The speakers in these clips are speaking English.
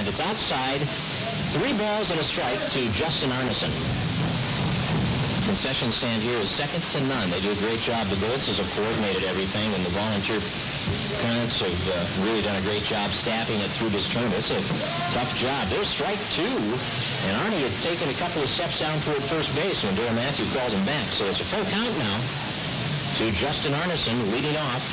And it's outside. 3 balls and a strike to Justin Arneson. Concession stand here is second to none. They do a great job. The Golds have coordinated everything, and the volunteer parents have really done a great job staffing it through this tournament. It's a tough job. There's strike 2, and Arnie had taken a couple of steps down toward first base when Darryl Matthew called him back. So it's a full count now to Justin Arneson leading off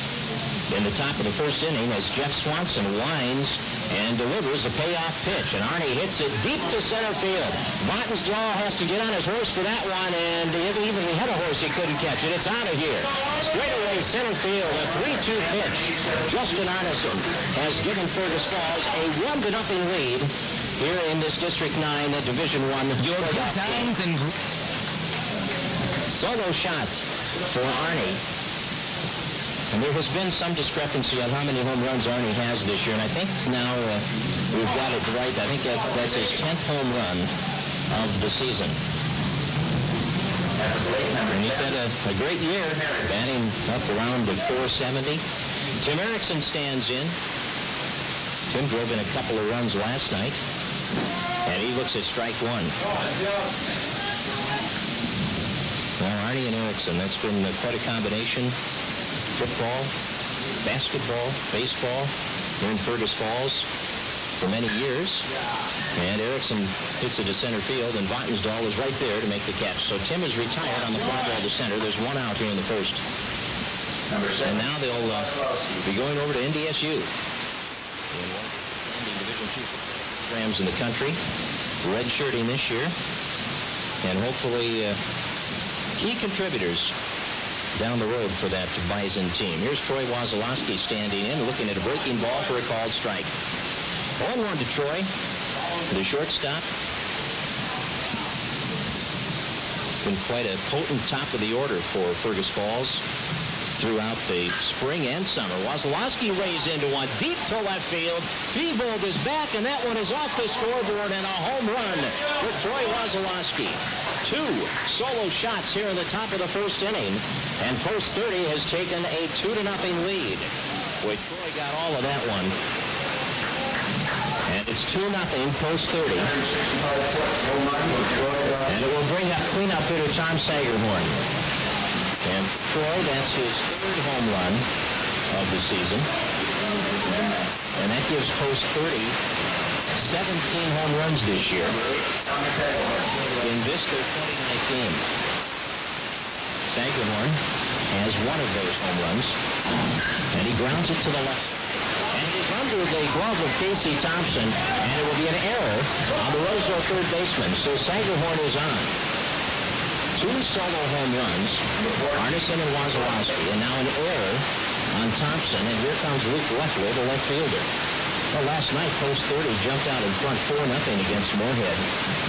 in the top of the first inning as Jeff Swanson winds and delivers a payoff pitch. And Arnie hits it deep to center field. Bottensdahl has to get on his horse for that one, and even if he had a horse, he couldn't catch it. It's out of here. Straight away center field, a 3-2 pitch. Justin Arneson has given Fergus Falls a 1-0 lead here in this District 9 Division I. Your good times and solo shot for Arnie. And there has been some discrepancy on how many home runs Arnie has this year, and I think now we've got it right. I think that's his 10th home run of the season. And he's had a great year, batting up around the 470. Tim Erickson stands in. Tim drove in a couple of runs last night, and he looks at strike 1. Well, Arnie and Erickson, that's been quite a combination. Football, basketball, baseball here in Fergus Falls for many years. And Erickson hits it to center field, and Bottensdahl is right there to make the catch. So Tim is retired on the fly ball to center. There's 1 out here in the first. And now they'll be going over to NDSU. In one of the Division II programs in the country. Redshirting this year. And hopefully key contributors down the road for that Bison team. Here's Troy Wasilowski standing in, looking at a breaking ball for a called strike. 0-1 to Troy, the shortstop. Been quite a potent top of the order for Fergus Falls throughout the spring and summer. Wasilowski rays into one deep to left field. Feebold is back, and that one is off the scoreboard, and a home run for Troy Wasilowski. 2 solo shots here in the top of the first inning, and Post 30 has taken a 2-0 lead. Boy, Troy got all of that one. And it's 2-0 Post 30. And it will bring up cleanup hitter Tom Sagerhorn. And Troy, that's his 3rd home run of the season. And that gives Post 30 17 home runs this year. In this, their 29th game. Sagerhorn has 1 of those home runs, and he grounds it to the left. And it is under the glove of Casey Thompson, and it will be an error on the Roseau third baseman. So Sagerhorn is on. 2 solo home runs, Arneson and Wasilowski, and now an error on Thompson, and here comes Luke Leffler, the left fielder. Well, last night, Post 30 jumped out in front 4-0 against Moorhead.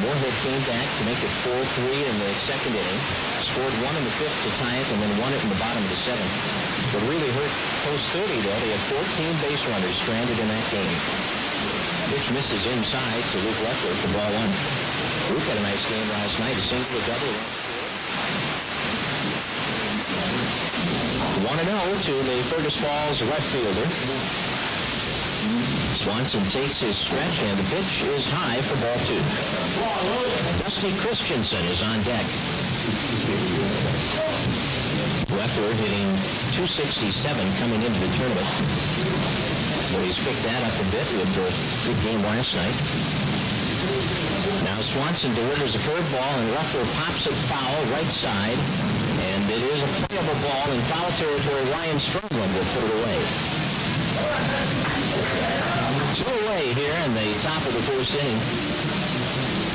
Moorhead came back to make it 4-3 in the second inning, scored 1 in the 5th to tie it, and then won it in the bottom of the 7th. What really hurt Post 30, though, they had 14 base runners stranded in that game. Pitch misses inside to Luke Leffler for ball 1. Luke had a nice game last night, a single, a double. 1-0 to the Fergus Falls left fielder. Swanson takes his stretch, and the pitch is high for ball 2. Dusty Christensen is on deck. Leffler hitting .267 coming into the tournament. Well, he's picked that up a bit with the good game last night. Now Swanson delivers a curveball, and Leffler pops it foul right side. And it is a playable ball in foul territory. Ryan Stromlin will put it away. 2 away here in the top of the first inning.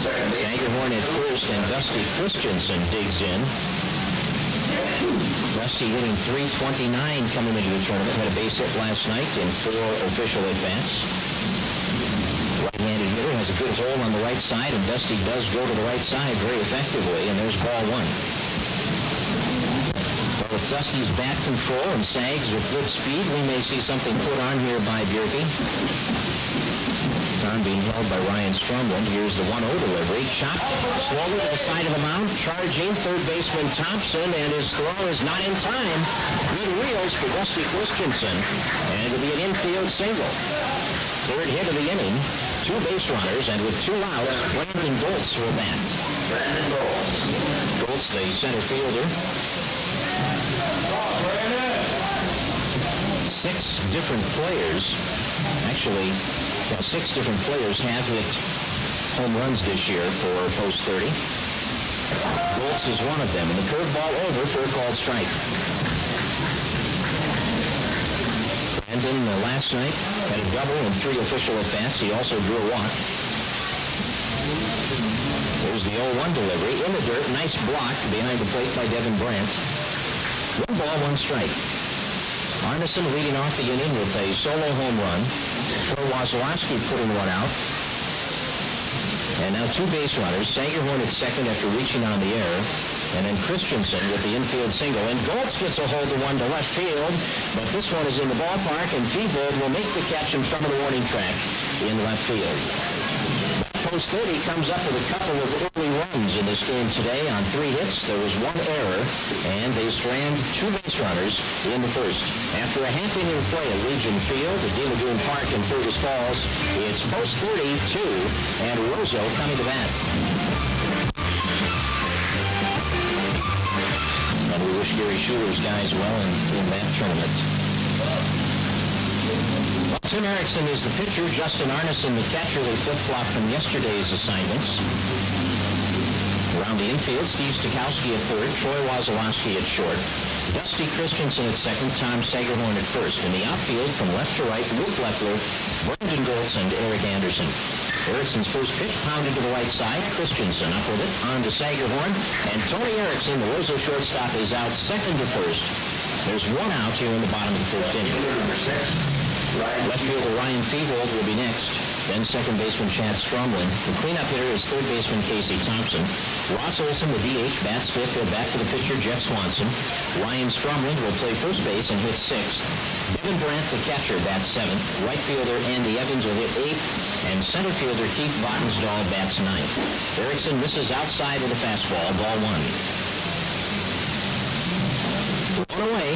Sagerhorn at first, and Dusty Christensen digs in. Dusty hitting .329 coming into the tournament. Had a base hit last night in 4 official at-bats. Right-handed hitter, has a good hole on the right side, and Dusty does go to the right side very effectively, and there's ball 1. With Dusty's bat control and Sags with good speed, we may see something put on here by Bjerke. Tom being held by Ryan Stromlin. Here's the 1-0 delivery. Chopped slowly to the side of the mound. Charging third baseman Thompson, and his throw is not in time. Good wheels for Dusty Christensen, and it'll be an infield single. 3rd hit of the inning. 2 base runners, and with 2 outs, Brandon Goltz will bat. Brandon Goltz. Goltz, the center fielder. 6 different players, actually, 6 different players have hit home runs this year for post 30. Goltz is one of them, and the curveball over for a called strike. Brandon last night had a double and 3 official at-bats. He also drew a walk. There's the 0-1 delivery in the dirt. Nice block behind the plate by Devin Brandt. 1 ball, 1 strike. Arneson leading off the inning with a solo home run. Troy Wasilowski putting 1 out. And now 2 base runners. Sangerhorn at second after reaching on the error. And then Christensen with the infield single. And Goltz gets a hold of 1 to left field. But this one is in the ballpark, and Feebold will make the catch in front of the warning track in left field. Post 30 comes up with a couple of early runs in this game today on 3 hits. There was 1 error, and they strand 2 base runners in the first. After a half inning of play at Legion Field at D-Lagoon Park in Fergus Falls, it's post 32, and Roseau coming to bat. And we wish Gary Schuler's guys well in that tournament. Tim Erickson is the pitcher. Justin Arneson, the catcher. They flip-flop from yesterday's assignments. Around the infield, Steve Stokowski at third, Troy Wasilowski at short, Dusty Christensen at second, Tom Sangerhorn at first. In the outfield, from left to right, Luke Leffler, Brandon Goltz, and Eric Anderson. Erickson's first pitch pounded to the right side. Christensen up with it, on to Sangerhorn, and Tony Erickson, the Roseau shortstop, is out second to first. There's 1 out here in the bottom of the first inning. Left fielder Ryan Feebold will be next. Then second baseman Chad Stromlin. The cleanup hitter is third baseman Casey Thompson. Ross Olson, the DH, bats fifth. They're back to the pitcher Jeff Swanson. Ryan Stromlin will play first base and hit sixth. Devin Brandt, the catcher, bats seventh. Right fielder Andy Evans will hit eighth. And center fielder Keith Bottensdahl bats ninth. Erickson misses outside of the fastball, ball 1. One away.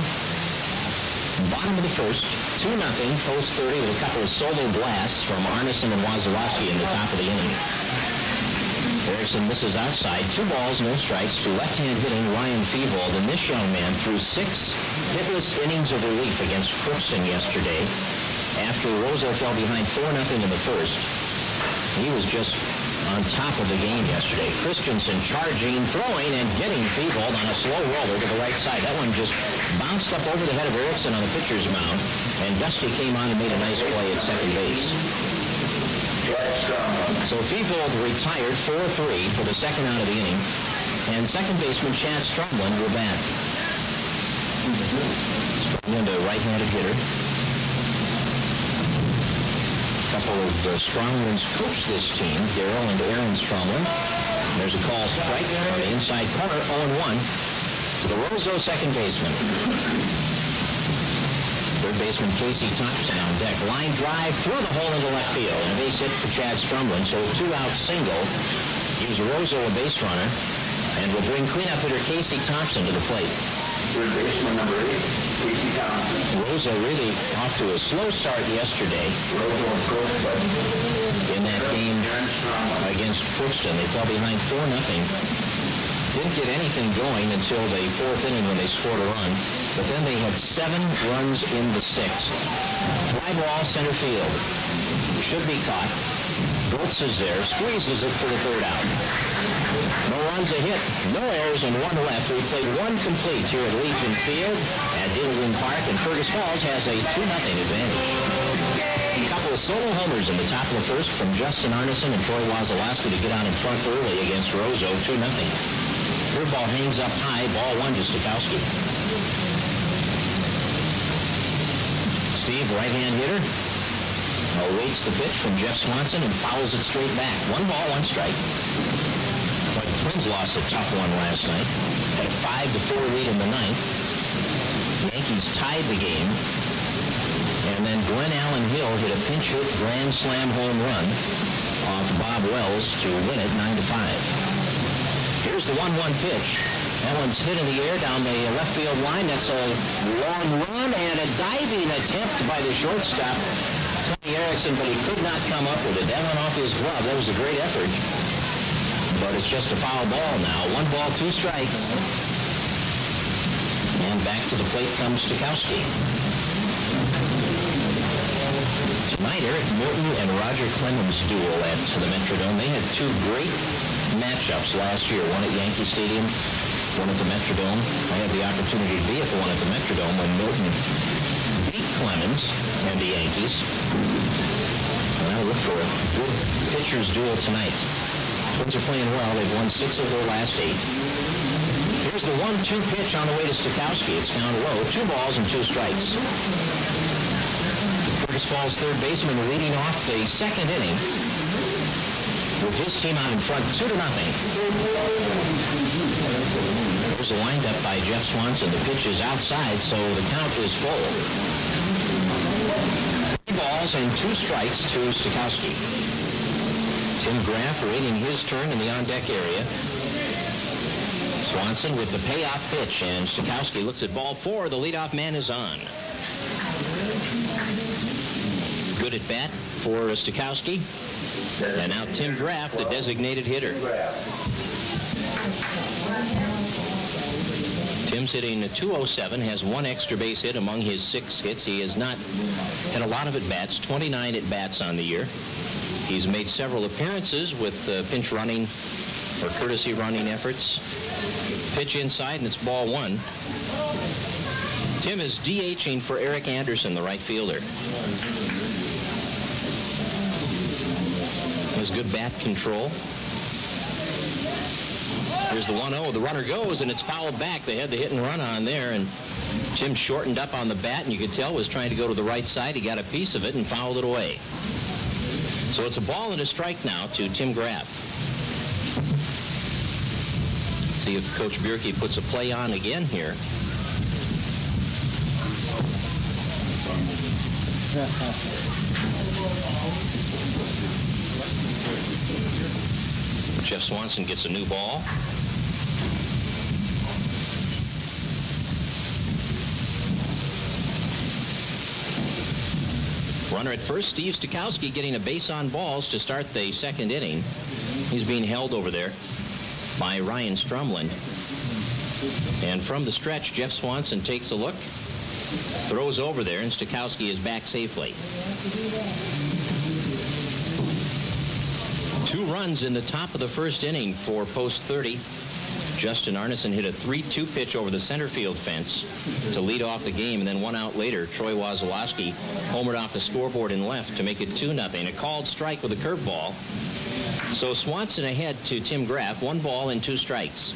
Bottom of the first, 2-0, post 30 with a couple of solo blasts from Arneson and Wasilowski in the top of the inning. Erickson misses outside, 2 balls, no strikes to left-hand hitting Ryan Feebold, and this young man threw 6 hitless innings of relief against Crookston yesterday after Roseau fell behind 4-0 in the first. He was just on top of the game yesterday. Christensen charging, throwing, and getting Feebold on a slow roller to the right side. That one just bounced up over the head of Erickson on the pitcher's mound, and Dusty came on and made a nice play at second base. So Feebold retired 4-3 for the second out of the inning, and second baseman Chad Stromlin will bat. Stromlin, a right-handed hitter. Couple of Stromlin's coached this team, Darryl and Aaron Stromlin. There's a call strike on the inside corner, 0-1 to the Roseau second baseman. Third baseman Casey Thompson on deck. Line drive through the hole into left field. And a base hit for Chad Stromlin, so a 2-out single gives Roseau a base runner and will bring cleanup hitter Casey Thompson to the plate. Third baseman number 8, Casey Thompson. Roseau really off to a slow start yesterday in that game against Crookston. They fell behind 4-0. Didn't get anything going until the 4th inning when they scored a run. But then they had 7 runs in the 6th. Fly ball center field. Should be caught. Goltz is there, squeezes it for the 3rd out. No runs, a hit, no errors, and 1 left. We played 1 complete here at Legion Field at D-Lagoon Park, and Fergus Falls has a 2-0 advantage. A couple of solo homers in the top of the first from Justin Arneson and Troy Wasilowski to get out in front early against Roseau, 2-0. Curveball hangs up high, ball 1 to Stokowski. Steve, right-hand hitter, awaits the pitch from Jeff Swanson and fouls it straight back. 1 ball, 1 strike. But the Twins lost a tough one last night. Had a 5-4 lead in the 9th. The Yankees tied the game. And then Glenn Allen Hill hit a pinch hit grand slam home run off Bob Wells to win it 9-5. Here's the 1-1 pitch. That one's hit in the air down the left field line. That's a long run and a diving attempt by the shortstop, Tony Erickson, but he could not come up with it. That went off his glove. That was a great effort. But it's just a foul ball now. 1 ball, 2 strikes. And back to the plate comes Stokowski. Tonight, Eric Morton and Roger Clemens duel at the Metrodome. They had 2 great matchups last year. One at Yankee Stadium, one at the Metrodome. I had the opportunity to be at the one at the Metrodome when Morton beat Clemens and the Yankees. And I look for a good pitcher's duel tonight. Twins are playing well. They've won 6 of their last 8. Here's the 1-2 pitch on the way to Stokowski. It's down low. 2 balls and 2 strikes. Fergus Falls third baseman leading off the 2nd inning with his team out in front 2-0. There's a windup by Jeff Swanson. The pitch is outside, so the count is full. 3 balls and 2 strikes to Stokowski. Tim Graff waiting his turn in the on-deck area. Swanson with the payoff pitch, and Stokowski looks at ball 4. The leadoff man is on. Good at bat for Stokowski. And now Tim Graff, the designated hitter. Tim's hitting a .207, has 1 extra base hit among his 6 hits. He has not had a lot of at-bats, 29 at-bats on the year. He's made several appearances with pinch running or courtesy running efforts. Pitch inside, and it's ball 1. Tim is DHing for Eric Anderson, the right fielder. Has good bat control. Here's the 1-0. The runner goes, and it's fouled back. They had the hit and run on there, and Tim shortened up on the bat, and you could tell was trying to go to the right side. He got a piece of it and fouled it away. So it's a ball and a strike now to Tim Graff. See if Coach Bierke puts a play on again here. Jeff Swanson gets a new ball. Runner at first, Steve Stokowski getting a base on balls to start the 2nd inning. He's being held over there by Ryan Strumlin. And from the stretch, Jeff Swanson takes a look, throws over there, and Stokowski is back safely. 2 runs in the top of the 1st inning for post 30. Justin Arneson hit a 3-2 pitch over the center field fence to lead off the game, and then 1 out later, Troy Wazalowski homered off the scoreboard and left to make it 2-0. A called strike with a curveball. So Swanson ahead to Tim Graff, 1 ball and 2 strikes.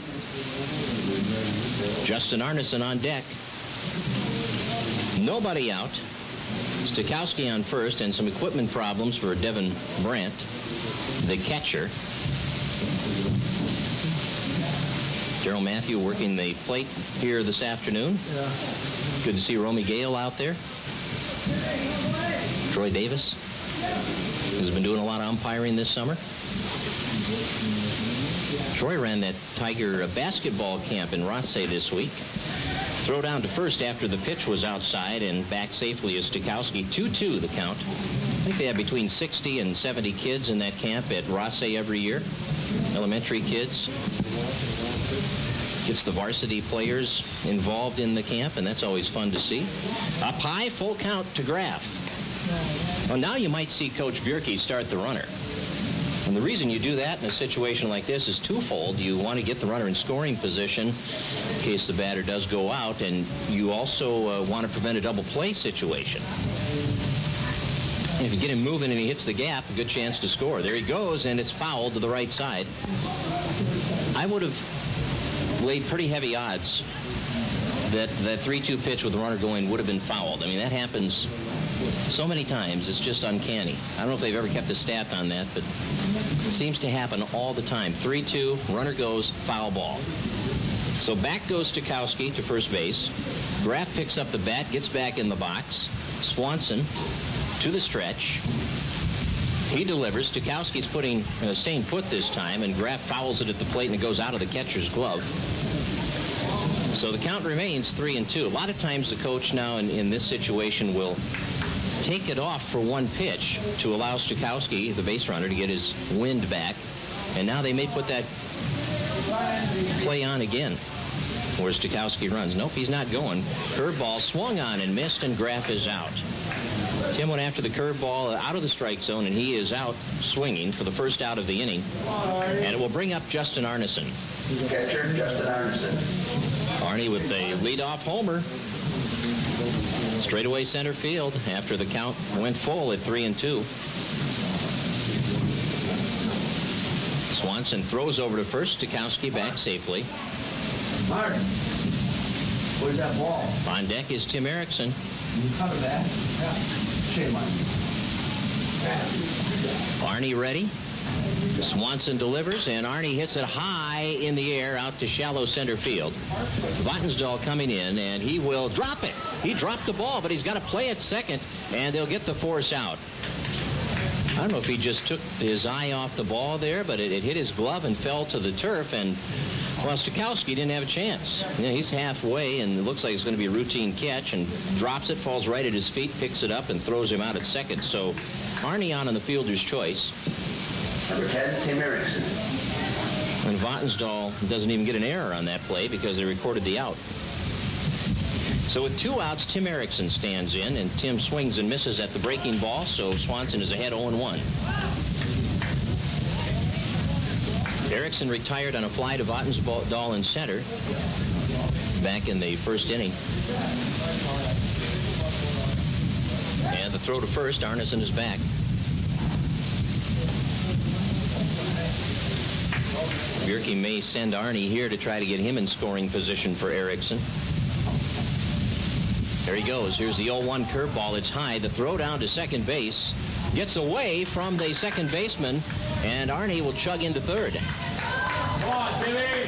Justin Arneson on deck. Nobody out. Stokowski on first, and some equipment problems for Devin Brandt, the catcher. Darryl Matthew working the plate here this afternoon. Yeah. Good to see Romy Gale out there. Troy Davis has been doing a lot of umpiring this summer. Troy ran that Tiger basketball camp in Roseau this week. Throw down to first after the pitch was outside, and back safely is Stokowski. 2-2 the count. I think they have between 60 and 70 kids in that camp at Roseau every year. Elementary kids. Gets the varsity players involved in the camp, and that's always fun to see. Up high, full count to Graff. Well, now you might see Coach Bierke start the runner. And the reason you do that in a situation like this is twofold. You want to get the runner in scoring position in case the batter does go out, and you also want to prevent a double play situation. And if you get him moving and he hits the gap, a good chance to score. There he goes, and it's fouled to the right side. I would have laid pretty heavy odds that that 3-2 pitch with the runner going would have been fouled. I mean, that happens so many times, it's just uncanny. I don't know if they've ever kept a stat on that, but it seems to happen all the time. 3-2, runner goes, foul ball. So back goes Stokowski to first base. Graff picks up the bat, gets back in the box. Swanson to the stretch. He delivers. Stokowski's staying put this time, and Graff fouls it at the plate, and it goes out of the catcher's glove. So the count remains 3-2. A lot of times the coach now in this situation will take it off for one pitch to allow Stokowski, the base runner, to get his wind back. And now they may put that play on again, where Stokowski runs. Nope, he's not going. Curveball swung on and missed, and Graff is out. Tim went after the curveball out of the strike zone, and he is out swinging for the first out of the inning. And it will bring up Justin Arneson. Catcher, Justin Arneson. Arnie with a leadoff homer. Straightaway center field after the count went full at 3-2. Swanson throws over to first. Stokowski back safely. Martin, where's that ball? On deck is Tim Erickson. You cover that? Yeah. Shame on you. Arnie ready. Swanson delivers, and Arnie hits it high in the air out to shallow center field. Vatnsdal coming in, and he will drop it. He dropped the ball, but he's got to play it second, and they'll get the force out. I don't know if he just took his eye off the ball there, but it hit his glove and fell to the turf, and, well, Stokowski didn't have a chance. You know, he's halfway, and it looks like it's going to be a routine catch, and drops it, falls right at his feet, picks it up, and throws him out at second. So Arnie on the fielder's choice. Number 10, Tim Erickson. And Vatnsdal doesn't even get an error on that play because they recorded the out. So with 2 outs, Tim Erickson stands in, and Tim swings and misses at the breaking ball, so Swanson is ahead 0-1. Erickson retired on a fly to Vatnsdal in center back in the first inning. And the throw to first, Arneson is back. Bjerke may send Arnie here to try to get him in scoring position for Erickson. There he goes. Here's the 0-1 curveball. It's high. The throw down to second base gets away from the second baseman, and Arnie will chug into third.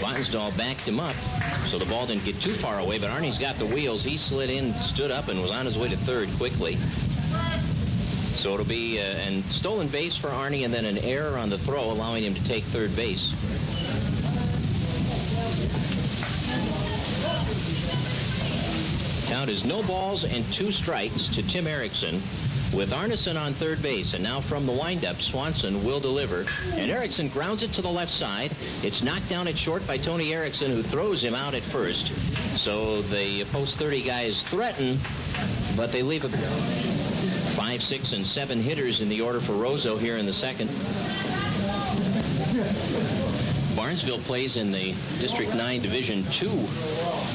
Vatnsdal backed him up, so the ball didn't get too far away, but Arnie's got the wheels. He slid in, stood up, and was on his way to third quickly. So it'll be a stolen base for Arnie, and then an error on the throw, allowing him to take third base. Count is no balls and 2 strikes to Tim Erickson, with Arneson on third base. And now from the windup, Swanson will deliver, and Erickson grounds it to the left side. It's knocked down at short by Tony Erickson, who throws him out at first. So the post 30 guys threaten, but they leave 5, 6, and 7 hitters in the order for Roseau here in the second. Barnesville plays in the District 9 Division 2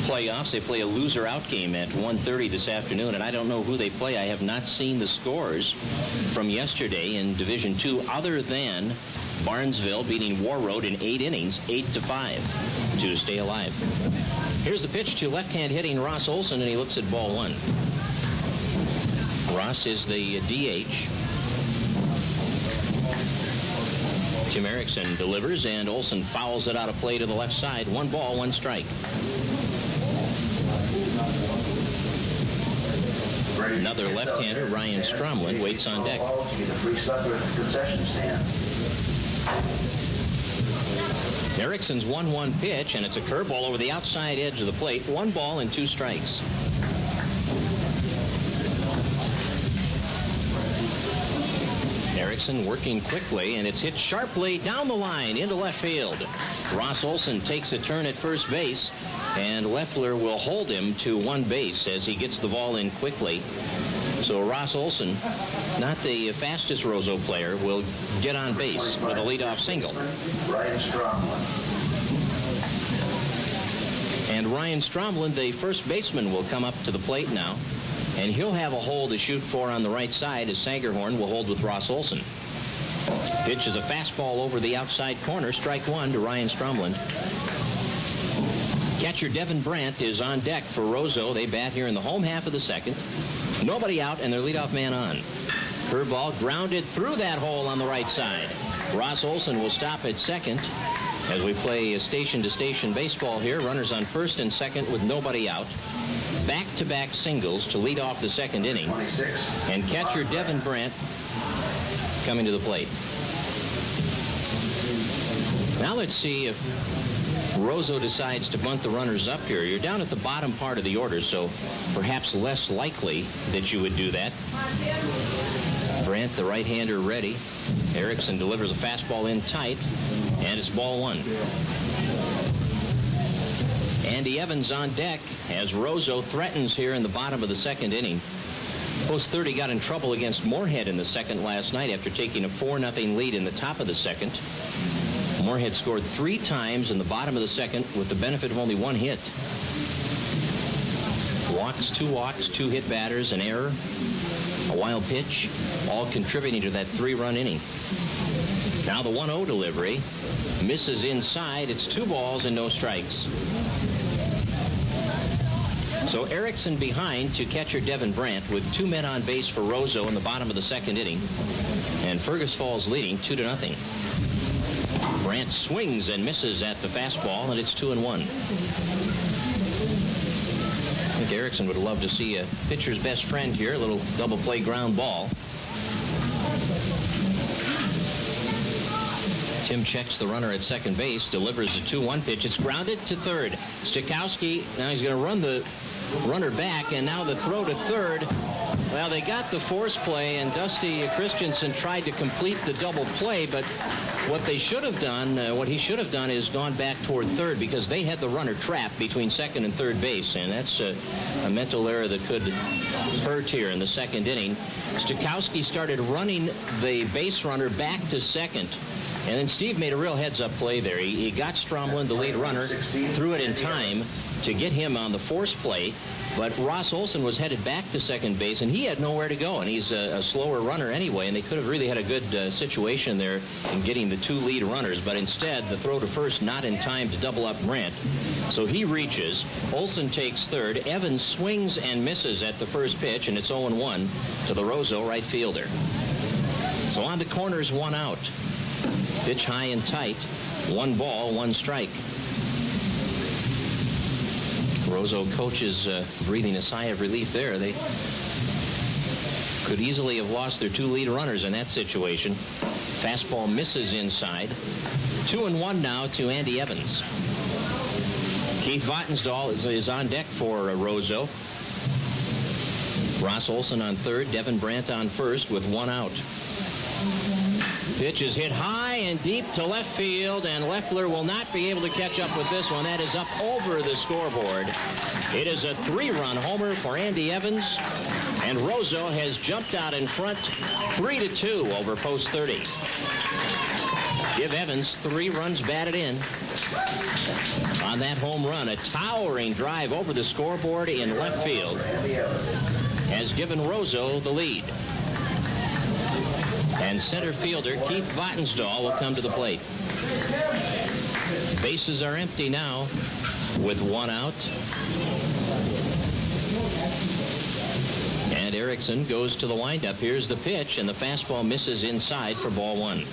playoffs. They play a loser-out game at 1:30 this afternoon, and I don't know who they play. I have not seen the scores from yesterday in Division 2 other than Barnesville beating War Road in 8 innings, 8-5, to stay alive. Here's the pitch to left-hand hitting Ross Olson, and he looks at ball 1. Ross is the DH. Tim Erickson delivers, and Olson fouls it out of play to the left side. 1 ball, 1 strike. Another left-hander, Ryan Stromlin, waits on deck. Erickson's 1-1 pitch, and it's a curveball over the outside edge of the plate. 1 ball and 2 strikes. Erickson working quickly, and it's hit sharply down the line into left field. Ross Olson takes a turn at first base, and Leffler will hold him to 1 base as he gets the ball in quickly. So Ross Olson, not the fastest Roseau player, will get on base with a leadoff single. Ryan Stromlin. And Ryan Stromlin, the first baseman, will come up to the plate now. And he'll have a hole to shoot for on the right side as Sagerhorn will hold with Ross Olson. Pitch is a fastball over the outside corner. Strike 1 to Ryan Stromlin. Catcher Devin Brandt is on deck for Roseau. They bat here in the home half of the second. Nobody out, and their leadoff man on. Curveball grounded through that hole on the right side. Ross Olson will stop at second as we play station-to-station baseball here. Runners on first and second with nobody out. Back-to-back singles to lead off the second inning. 26. And catcher Devin Brandt coming to the plate. Now let's see if Roseau decides to bunt the runners up here. You're down at the bottom part of the order, so perhaps less likely that you would do that. Brandt, the right-hander, ready. Erickson delivers a fastball in tight, and it's ball one. Andy Evans on deck as Roseau threatens here in the bottom of the second inning. Post 30 got in trouble against Moorhead in the second last night after taking a 4-0 lead in the top of the second. Moorhead scored 3 times in the bottom of the second with the benefit of only 1 hit. Walks, 2 hit batters, an error, a wild pitch, all contributing to that 3-run inning. Now the 1-0 delivery misses inside. It's 2 balls and no strikes. So Erickson behind to catcher Devin Brandt with 2 men on base for Roseau in the bottom of the second inning. And Fergus falls leading 2-0. Brandt swings and misses at the fastball, and it's 2-1. I think Erickson would love to see a pitcher's best friend here, a little double play ground ball. Tim checks the runner at second base, delivers a 2-1 pitch. It's grounded to third. Stokowski, now he's going to run the runner back, and now the throw to third. Well, they got the force play, and Dusty Christensen tried to complete the double play, but what they should have done, what he should have done is gone back toward third, because they had the runner trapped between second and third base, and that's a mental error that could hurt here in the second inning. Stokowski started running the base runner back to second, and then Steve made a real heads-up play there. He got Stromlin, the lead runner, threw it in time to get him on the force play, but Ross Olson was headed back to second base, and he had nowhere to go, and he's a slower runner anyway, and they could have really had a good situation there in getting the 2 lead runners, but instead the throw to first not in time to double up Brandt. So he reaches, Olson takes third, Evans swings and misses at the first pitch, and it's 0-1 to the Roseau right fielder. So on the corners, 1 out. Pitch high and tight, 1 ball, 1 strike. Roseau coaches breathing a sigh of relief there. They could easily have lost their 2 lead runners in that situation. Fastball misses inside. 2-1 now to Andy Evans. Keith Vatnsdal is on deck for Roseau. Ross Olson on third, Devin Brandt on first with 1 out. Pitch is hit high and deep to left field, and Leffler will not be able to catch up with this one. That is up over the scoreboard. It is a 3-run homer for Andy Evans, and Roseau has jumped out in front 3-2 over post 30. Give Evans 3 runs batted in on that home run. A towering drive over the scoreboard in left field has given Roseau the lead. And center fielder Keith Vatnsdal will come to the plate. Bases are empty now with 1 out. And Erickson goes to the windup. Here's the pitch, and the fastball misses inside for ball 1.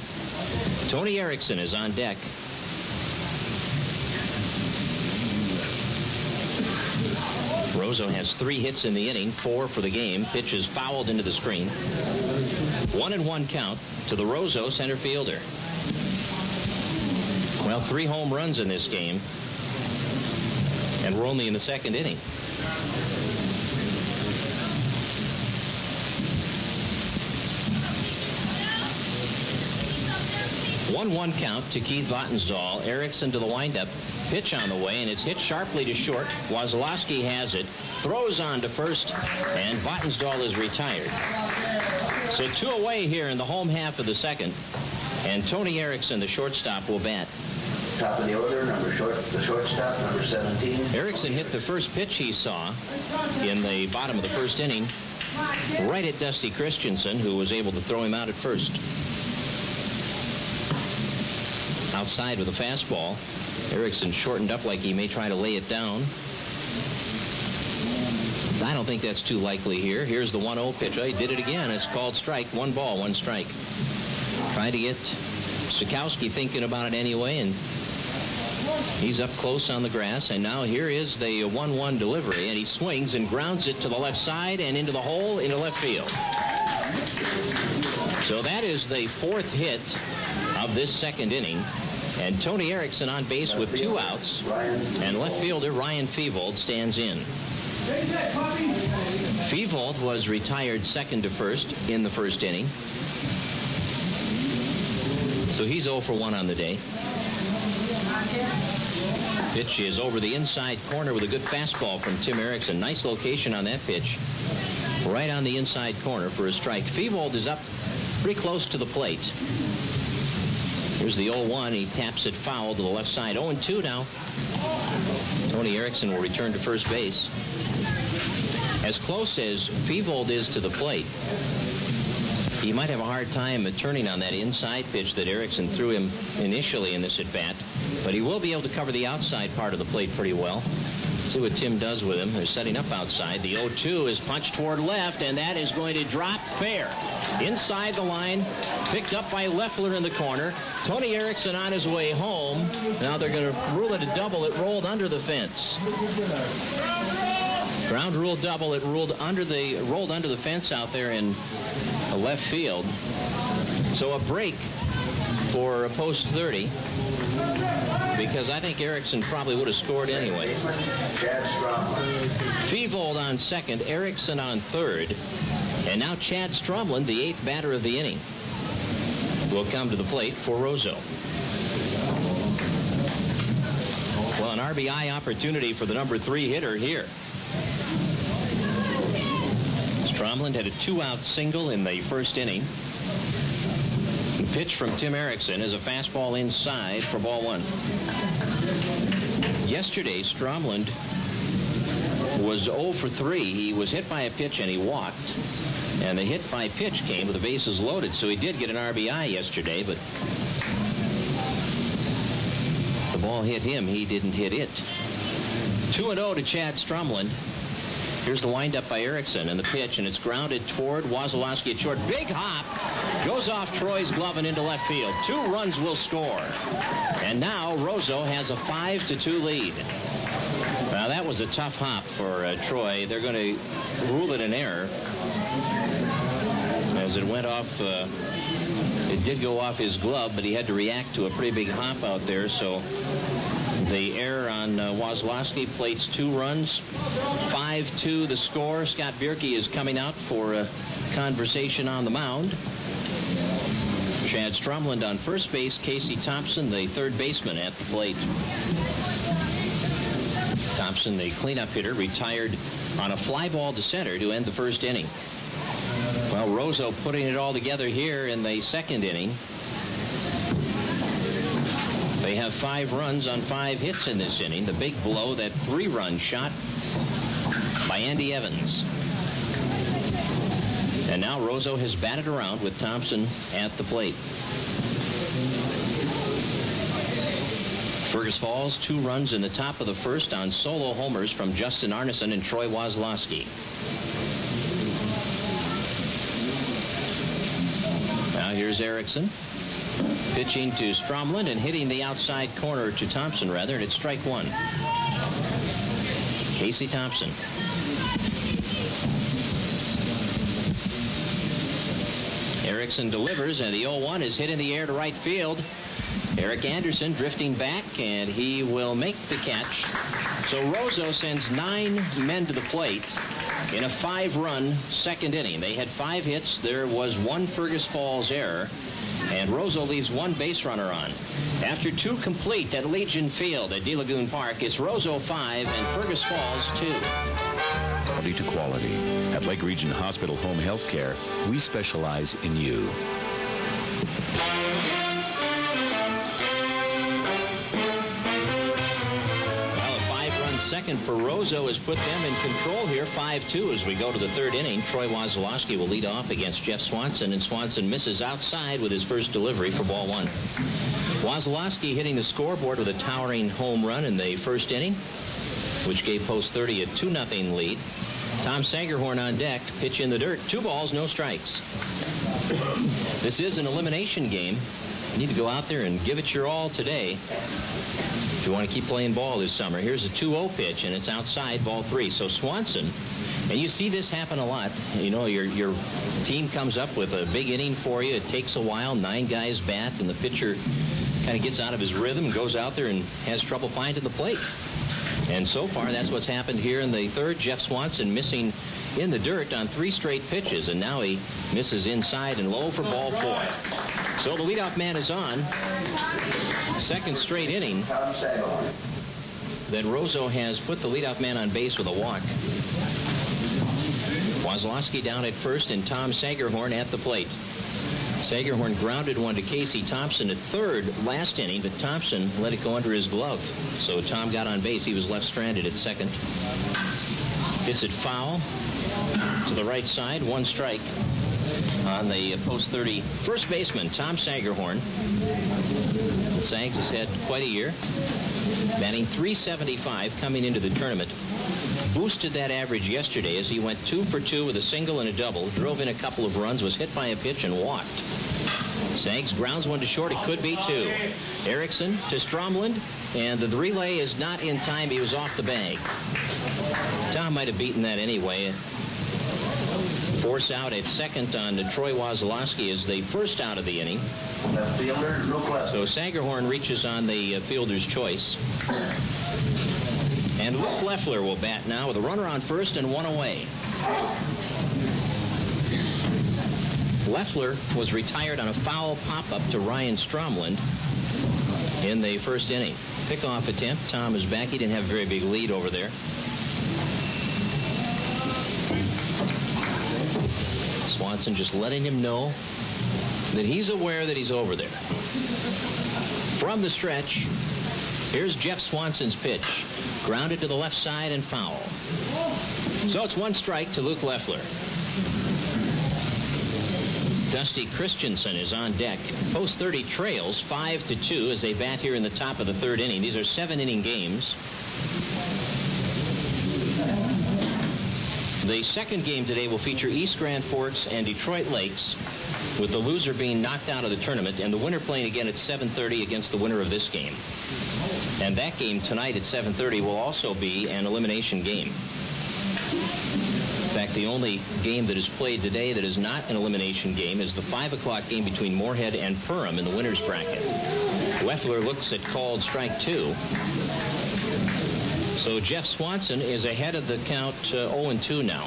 Tony Erickson is on deck. Roseau has 3 hits in the inning, 4 for the game. Pitch is fouled into the screen. 1-1 count to the Roseau center fielder. Well, 3 home runs in this game, and we're only in the second inning. One count to Keith Vatnsdal. Erickson to the windup. Pitch on the way, and it's hit sharply to short. Wazlowski has it, throws on to first, and Vatnsdal is retired. So 2 away here in the home half of the second, and Tony Erickson, the shortstop, will bat. Top of the order, the shortstop, number 17. Erickson hit the first pitch he saw in the bottom of the first inning, right at Dusty Christensen, who was able to throw him out at first. Outside with a fastball. Erickson shortened up like he may try to lay it down. I don't think that's too likely here. Here's the 1-0 pitch. Oh, he did it again. It's called strike. 1 ball, 1 strike. Trying to get Stokowski thinking about it anyway, and he's up close on the grass. And now here is the 1-1 delivery, and he swings and grounds it to the left side and into the hole into left field. So that is the 4th hit of this second inning. And Tony Erickson on base with 2 outs. And left fielder Ryan Fevold stands in. Fevold was retired second to first in the first inning. So he's 0 for 1 on the day. Pitch is over the inside corner with a good fastball from Tim Erickson. Nice location on that pitch. Right on the inside corner for a strike. Fevold is up pretty close to the plate. Here's the 0-1. He taps it foul to the left side. 0-2 now. Tony Erickson will return to first base. As close as Fevold is to the plate, he might have a hard time turning on that inside pitch that Erickson threw him initially in this at-bat. But he will be able to cover the outside part of the plate pretty well. See what Tim does with him. They're setting up outside. The 0-2 is punched toward left, and that is going to drop fair. Inside the line, picked up by Leffler in the corner. Tony Erickson on his way home. Now they're going to rule it a double. It rolled under the fence. Ground rule double. It rolled under the fence out there in left field. So a break for post 30. Because I think Erickson probably would have scored anyway. Fevold on second, Erickson on third. And now Chad Stromlin, the 8th batter of the inning, will come to the plate for Roseau. Well, an RBI opportunity for the number 3 hitter here. Stromlin had a 2-out single in the first inning. The pitch from Tim Erickson is a fastball inside for ball 1. Yesterday, Stromlin was 0 for 3. He was hit by a pitch and he walked. And the hit by pitch came with the bases loaded, so he did get an RBI yesterday, but the ball hit him. He didn't hit it. 2-0 to Chad Stromlin. Here's the windup by Erickson and the pitch, and it's grounded toward Wasilowski at short. Big hop. Goes off Troy's glove and into left field. 2 runs will score. And now Roseau has a 5-2 lead. Now that was a tough hop for Troy. They're going to rule it an error. As it went off, it did go off his glove, but he had to react to a pretty big hop out there. So the error on Wasilowski plates 2 runs. 5-2 the score. Scott Bierke is coming out for a conversation on the mound. Chad Stromlin on first base. Casey Thompson, the 3rd baseman, at the plate. Thompson, the cleanup hitter, retired on a fly ball to center to end the first inning. Well, Roseau putting it all together here in the second inning. They have 5 runs on 5 hits in this inning. The big blow, that 3-run shot by Andy Evans. And now Roseau has batted around with Thompson at the plate. Fergus Falls, 2 runs in the top of the first on solo homers from Justin Arneson and Troy Wasilowski. Now here's Erickson. Pitching to Stromlin and hitting the outside corner to Thompson, rather, and it's strike 1. Casey Thompson. Erickson delivers, and the 0-1 is hit in the air to right field. Eric Anderson drifting back, and he will make the catch. So Roseau sends 9 men to the plate in a 5-run second inning. They had 5 hits. There was 1 Fergus Falls error, and Roseau leaves 1 base runner on. After 2 complete at Legion Field at De Lagoon Park, it's Roseau 5 and Fergus Falls 2. Quality to quality. At Lake Region Hospital Home Health Care, we specialize in you. Well, a 5-run second for Roseau has put them in control here, 5-2 as we go to the 3rd inning. Troy Wasilowski will lead off against Jeff Swanson, and Swanson misses outside with his first delivery for ball 1. Wasilowski hitting the scoreboard with a towering home run in the first inning, which gave Post 30 a 2-0 lead. Tom Sagerhorn on deck, pitch in the dirt. 2 balls, no strikes. This is an elimination game. You need to go out there and give it your all today if you want to keep playing ball this summer. Here's a 2-0 pitch, and it's outside, ball 3. So Swanson, and you see this happen a lot. You know, your team comes up with a big inning for you. It takes a while. 9 guys bat, and the pitcher kind of gets out of his rhythm and goes out there and has trouble finding the plate. And so far, that's what's happened here in the third. Jeff Swanson missing in the dirt on 3 straight pitches, and now he misses inside and low for ball 4. So the leadoff man is on. Second straight inning that Roseau has put the leadoff man on base with a walk. Wasilowski down at first and Tom Sagerhorn at the plate. Sagerhorn grounded one to Casey Thompson at third last inning, but Thompson let it go under his glove. So Tom got on base. He was left stranded at second. Hits it foul to the right side. 1 strike on the post 30 first baseman, Tom Sagerhorn. Sags has had quite a year. Batting .375 coming into the tournament. Boosted that average yesterday as he went 2 for 2 with a single and a double. Drove in a couple of runs, was hit by a pitch and walked. Sags grounds one to short. It could be 2. Erickson to Stromland, and the relay is not in time. He was off the bag. Tom might have beaten that anyway. Force out at second on Troy Wasilowski is the first out of the inning. So Sagerhorn reaches on the fielder's choice. And Luke Leffler will bat now with a runner on first and 1 away. Leffler was retired on a foul pop-up to Ryan Stromland in the first inning. Pickoff attempt. Tom is back. He didn't have a very big lead over there. Swanson just letting him know that he's aware that he's over there. From the stretch, here's Jeff Swanson's pitch. Grounded to the left side and foul. So it's 1 strike to Luke Leffler. Dusty Christensen is on deck. Post 30 trails 5-2 as they bat here in the top of the 3rd inning. These are 7-inning games. The second game today will feature East Grand Forks and Detroit Lakes, with the loser being knocked out of the tournament and the winner playing again at 7:30 against the winner of this game. And that game tonight at 7:30 will also be an elimination game. In fact, the only game that is played today that is not an elimination game is the 5 o'clock game between Moorhead and Perham in the winner's bracket. Leffler looks at called strike 2. So Jeff Swanson is ahead of the count 0-2 now.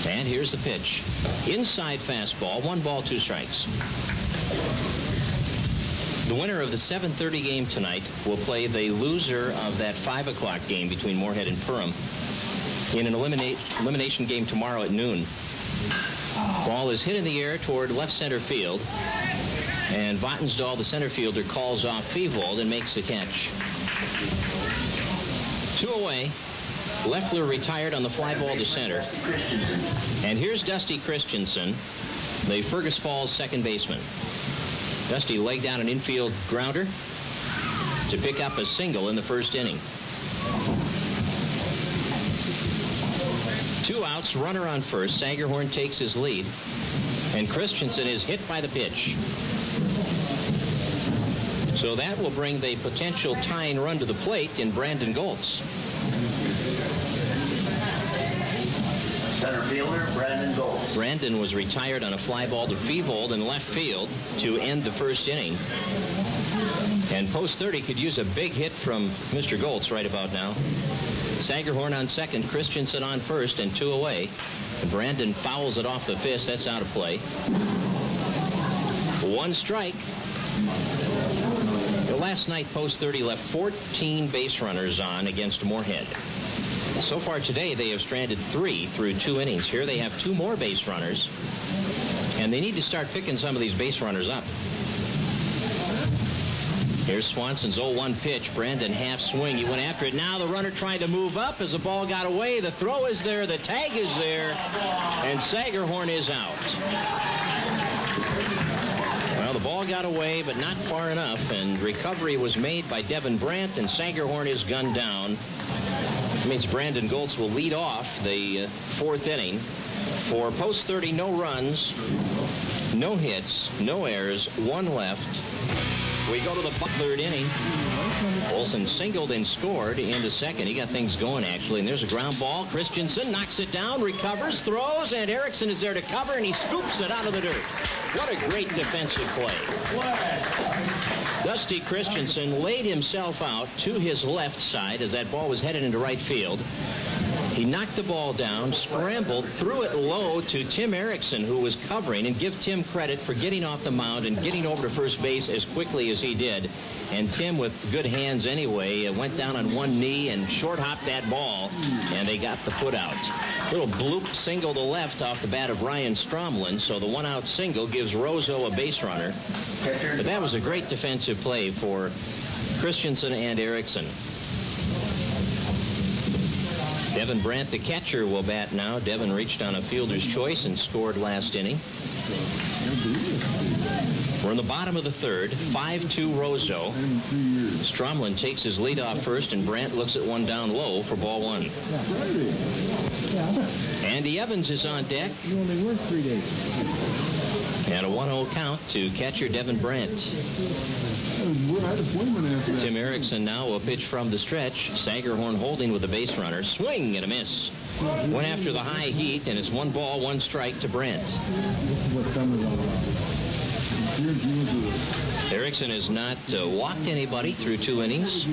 And here's the pitch. Inside fastball, 1 ball, 2 strikes. The winner of the 7:30 game tonight will play the loser of that 5 o'clock game between Moorhead and Perham in an elimination game tomorrow at noon. Ball is hit in the air toward left center field, and Vatnsdal, the center fielder, calls off Fevold and makes the catch. 2 away. Leffler retired on the fly ball to center. And here's Dusty Christensen, the Fergus Falls second baseman. Dusty legged out an infield grounder to pick up a single in the first inning. 2 outs, runner on first. Sagerhorn takes his lead, and Christensen is hit by the pitch. So that will bring the potential tying run to the plate in Brandon Goltz. Center fielder, Brandon Goltz. Brandon was retired on a fly ball to Fevold in left field to end the first inning. And post 30 could use a big hit from Mr. Goltz right about now. Sagerhorn on second, Christensen on first, and 2 away. Brandon fouls it off the fist. That's out of play. 1 strike. Last night, post 30 left 14 base runners on against Moorhead. So far today, they have stranded 3 through 2 innings. Here they have 2 more base runners, and they need to start picking some of these base runners up. Here's Swanson's 0-1 pitch. Brandon half swing. He went after it. Now the runner trying to move up as the ball got away. The throw is there. The tag is there. And Sagerhorn is out. Well, the ball got away, but not far enough. And recovery was made by Devin Brandt, and Sagerhorn is gunned down. It means Brandon Goltz will lead off the 4th inning. For post 30, no runs, no hits, no errors, 1 left. We go to the third inning. Olsen singled and scored in the second. He got things going, actually. And there's a ground ball. Christensen knocks it down, recovers, throws, and Erickson is there to cover, and he scoops it out of the dirt. What a great defensive play. Dusty Christensen laid himself out to his left side as that ball was headed into right field. He knocked the ball down, scrambled, threw it low to Tim Erickson, who was covering, and give Tim credit for getting off the mound and getting over to first base as quickly as he did. And Tim, with good hands anyway, went down on one knee and short-hopped that ball, and they got the put out. Little bloop single to left off the bat of Ryan Stromlin, so the one-out single gives Roseau a base runner. But that was a great defensive play for Christensen and Erickson. Devin Brandt, the catcher, will bat now. Devin reached on a fielder's choice and scored last inning. We're in the bottom of the third. 5-2 Roseau. Stromlin takes his lead off first, and Brandt looks at one down low for ball one. Andy Evans is on deck. You only work 3 days. And a 1-0 count to catcher Devin Brandt. Tim Erickson now will pitch from the stretch. Sagerhorn holding with the base runner. Swing and a miss. Went after the high heat, and it's 1 ball, 1 strike to Brandt. Erickson has not walked anybody through 2 innings,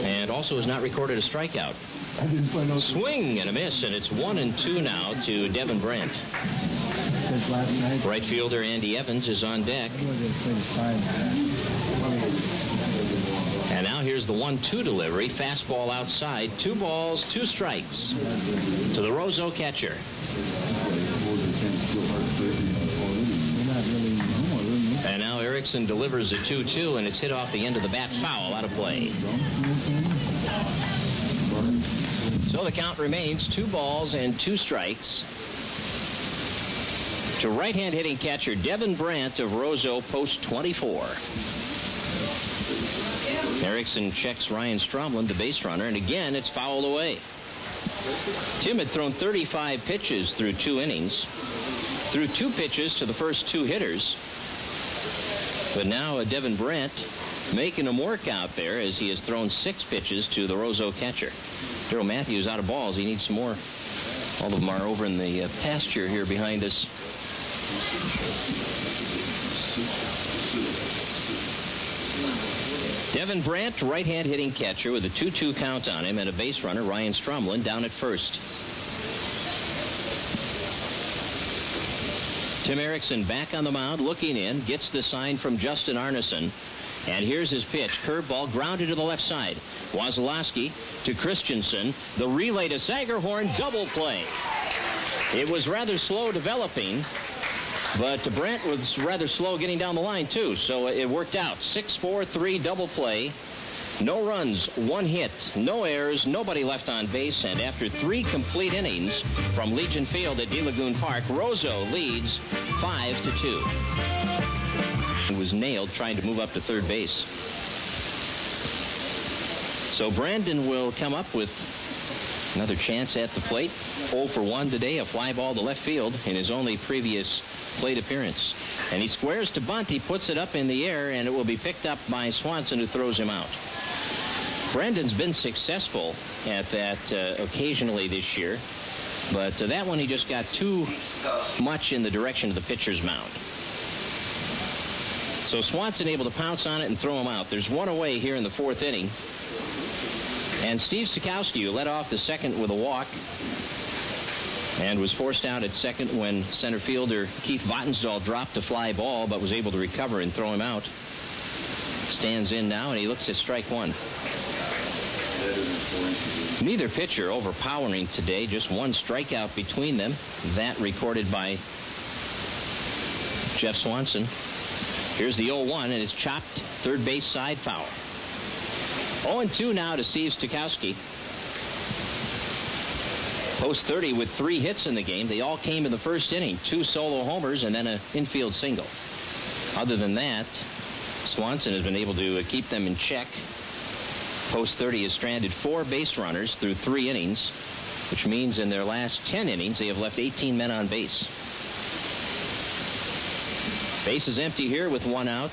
and also has not recorded a strikeout. Swing and a miss, and it's 1-2 now to Devin Brandt. Right fielder Andy Evans is on deck. And now here's the 1-2 delivery. Fastball outside. 2 balls, 2 strikes to the Roseau catcher. And now Erickson delivers a 2-2, and it's hit off the end of the bat, foul, out of play. So the count remains 2 balls and 2 strikes to right-hand hitting catcher Devin Brandt of Roseau, post 24. Erickson checks Ryan Stromlin, the base runner, and again it's fouled away. Tim had thrown 35 pitches through 2 innings, threw 2 pitches to the first 2 hitters. But now Devin Brandt making him work out there as he has thrown 6 pitches to the Roseau catcher. Daryl Matthews out of balls. He needs some more. All of them are over in the pasture here behind us. Devin Brandt, right-hand hitting catcher with a 2-2 count on him, and a base runner, Ryan Stromlin, down at first. Tim Erickson back on the mound, looking in, gets the sign from Justin Arneson. And here's his pitch. Curveball grounded to the left side. Wasilowski to Christensen. The relay to Sagerhorn. Double play. It was rather slow developing, but Brandt was rather slow getting down the line, too. So it worked out. 6-4-3 double play. No runs, 1 hit, no errors, nobody left on base, and after 3 complete innings from Legion Field at De Lagoon Park, Roseau leads 5-2. He was nailed trying to move up to third base. So Brandon will come up with another chance at the plate. 0 for 1 today, a fly ball to left field in his only previous plate appearance. And he squares to bunt, he puts it up in the air, and it will be picked up by Swanson, who throws him out. Brandon's been successful at that occasionally this year, but that one he just got too much in the direction of the pitcher's mound. So Swanson able to pounce on it and throw him out. There's 1 away here in the 4th inning. And Steve Stokowski, who led off the second with a walk and was forced out at second when center fielder Keith Vatnsdal dropped a fly ball but was able to recover and throw him out, stands in now, and he looks at strike 1. Neither pitcher overpowering today, just 1 strikeout between them. That recorded by Jeff Swanson. Here's the 0-1, and it's chopped third base side, foul. 0-2 now to Steve Stokowski. Post 30 with 3 hits in the game. They all came in the first inning. 2 solo homers and then an infield single. Other than that, Swanson has been able to keep them in check. Post 30 has stranded 4 base runners through 3 innings, which means in their last 10 innings they have left 18 men on base. Base is empty here with 1 out.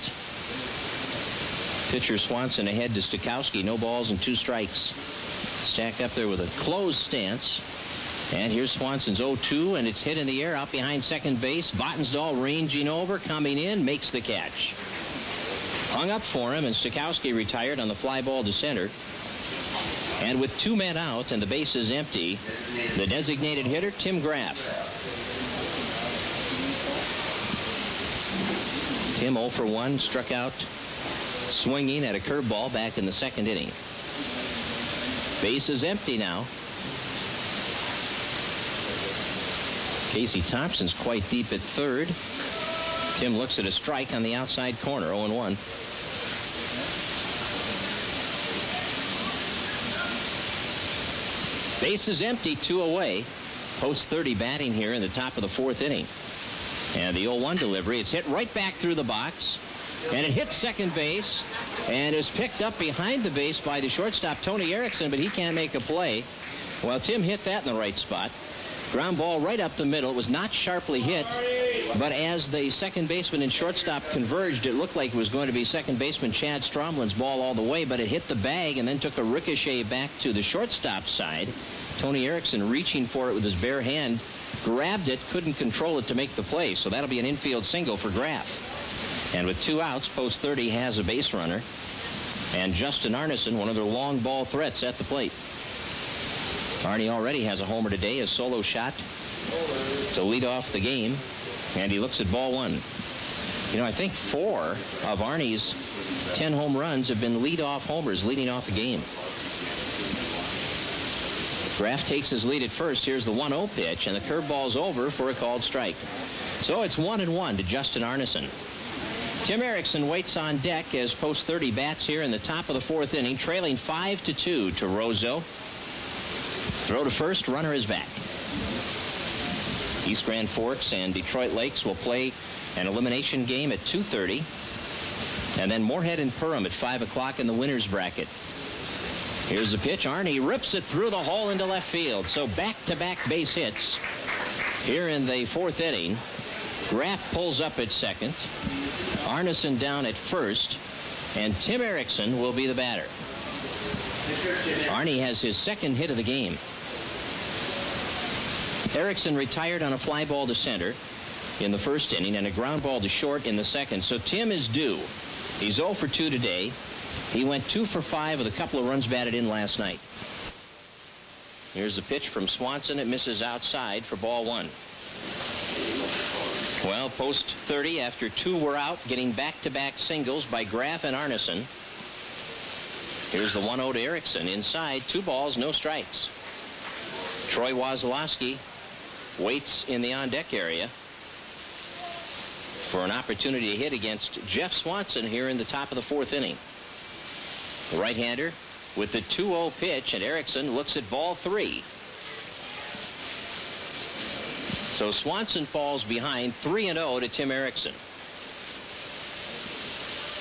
Pitcher Swanson ahead to Stokowski. No balls and 2 strikes. Stack up there with a closed stance. And here's Swanson's 0-2, and it's hit in the air out behind second base. Vatnsdal ranging over, coming in, makes the catch. Hung up for him, and Stokowski retired on the fly ball to center. And with 2 men out and the bases empty, the designated hitter, Tim Graff. Tim 0 for 1, struck out swinging at a curveball back in the 2nd inning. Base is empty now. Casey Thompson's quite deep at 3rd. Tim looks at a strike on the outside corner, 0-1. Base is empty, 2 away. Post 30 batting here in the top of the 4th inning. And the 0-1 delivery, it's hit right back through the box. And it hits second base and is picked up behind the base by the shortstop, Tony Erickson, but he can't make a play. Well, Tim hit that in the right spot. Ground ball right up the middle. It was not sharply hit, but as the second baseman and shortstop converged, it looked like it was going to be second baseman Chad Stromlin's ball all the way, but it hit the bag and then took a ricochet back to the shortstop side. Tony Erickson reaching for it with his bare hand, grabbed it, couldn't control it to make the play, so that'll be an infield single for Graff. And with 2 outs, post 30 has a base runner. And Justin Arneson, one of their long ball threats at the plate. Arnie already has a homer today, a solo shot to lead off the game. And he looks at ball 1. You know, I think 4 of Arnie's 10 home runs have been lead-off homers leading off the game. Graff takes his lead at first. Here's the 1-0 pitch, and the curveball's over for a called strike. So it's 1-1 to Justin Arneson. Tim Erickson waits on deck as post 30 bats here in the top of the 4th inning, trailing 5-2 to Roseau. Throw to first, runner is back. East Grand Forks and Detroit Lakes will play an elimination game at 2:30. And then Moorhead and Perham at 5 o'clock in the winner's bracket. Here's the pitch. Arnie rips it through the hole into left field. So back-to-back base hits here in the 4th inning. Graff pulls up at second. Arneson down at first. And Tim Erickson will be the batter. Arnie has his 2nd hit of the game. Erickson retired on a fly ball to center in the 1st inning and a ground ball to short in the 2nd. So Tim is due. He's 0 for 2 today. He went 2 for 5 with a couple of runs batted in last night. Here's the pitch from Swanson. It misses outside for ball 1. Well, post 30 after 2 were out, getting back-to-back singles by Graff and Arneson. Here's the 1-0 to Erickson. Inside, 2 balls, no strikes. Troy Wasilowski waits in the on-deck area for an opportunity to hit against Jeff Swanson here in the top of the 4th inning. The right-hander with the 2-0 pitch, and Erickson looks at ball 3. So Swanson falls behind 3-0 to Tim Erickson.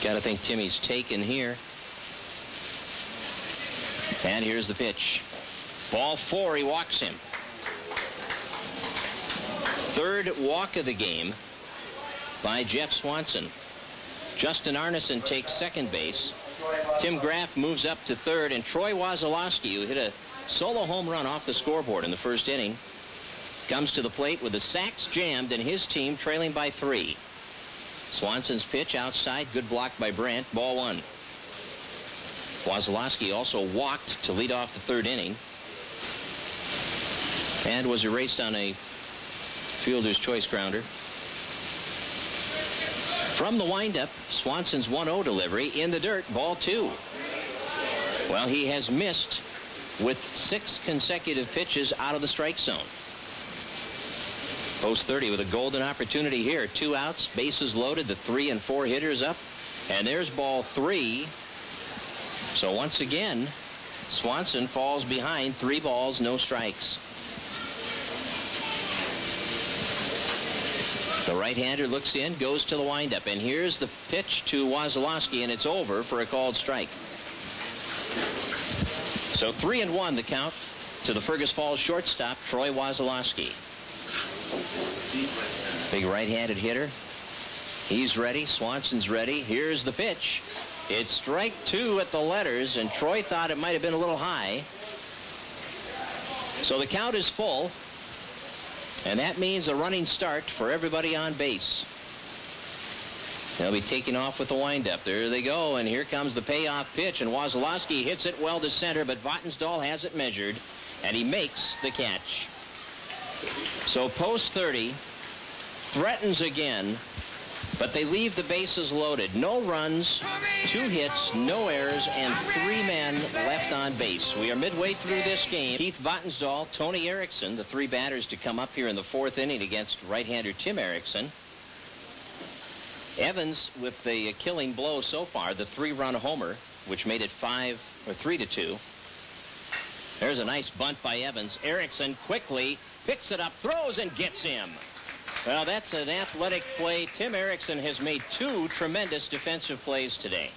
Got to think Timmy's taken here. And here's the pitch. Ball 4, he walks him. 3rd walk of the game by Jeff Swanson. Justin Arneson takes second base. Tim Graff moves up to 3rd, and Troy Wasilowski, who hit a solo home run off the scoreboard in the 1st inning, comes to the plate with the sacks jammed and his team trailing by 3. Swanson's pitch outside, good block by Brandt, ball 1. Wasilowski also walked to lead off the 3rd inning and was erased on a fielder's choice grounder. From the windup, Swanson's 1-0 delivery in the dirt, ball 2. Well, he has missed with 6 consecutive pitches out of the strike zone. Post 30 with a golden opportunity here. 2 outs, bases loaded, the 3 and 4 hitters up, and there's ball 3. So once again, Swanson falls behind, 3 balls, no strikes. The right-hander looks in, goes to the windup, and here's the pitch to Wasilowski, and it's over for a called strike. So 3-1 the count to the Fergus Falls shortstop, Troy Wasilowski. Big right-handed hitter. He's ready. Swanson's ready. Here's the pitch. It's strike 2 at the letters, and Troy thought it might have been a little high. So the count is full, and that means a running start for everybody on base. They'll be taking off with the windup. There they go, and here comes the payoff pitch, and Wasilowski hits it well to center, but Vatnsdal has it measured, and he makes the catch. So post 30 threatens again, but they leave the bases loaded. No runs, 2 hits, no errors, and 3 men left on base. We are midway through this game. Keith Vatnsdal, Tony Erickson, the 3 batters to come up here in the 4th inning against right-hander Tim Erickson. Evans with the killing blow so far, the 3-run homer, which made it 3-2. There's a nice bunt by Evans. Erickson quickly picks it up, throws, and gets him. Well, that's an athletic play. Tim Erickson has made 2 tremendous defensive plays today.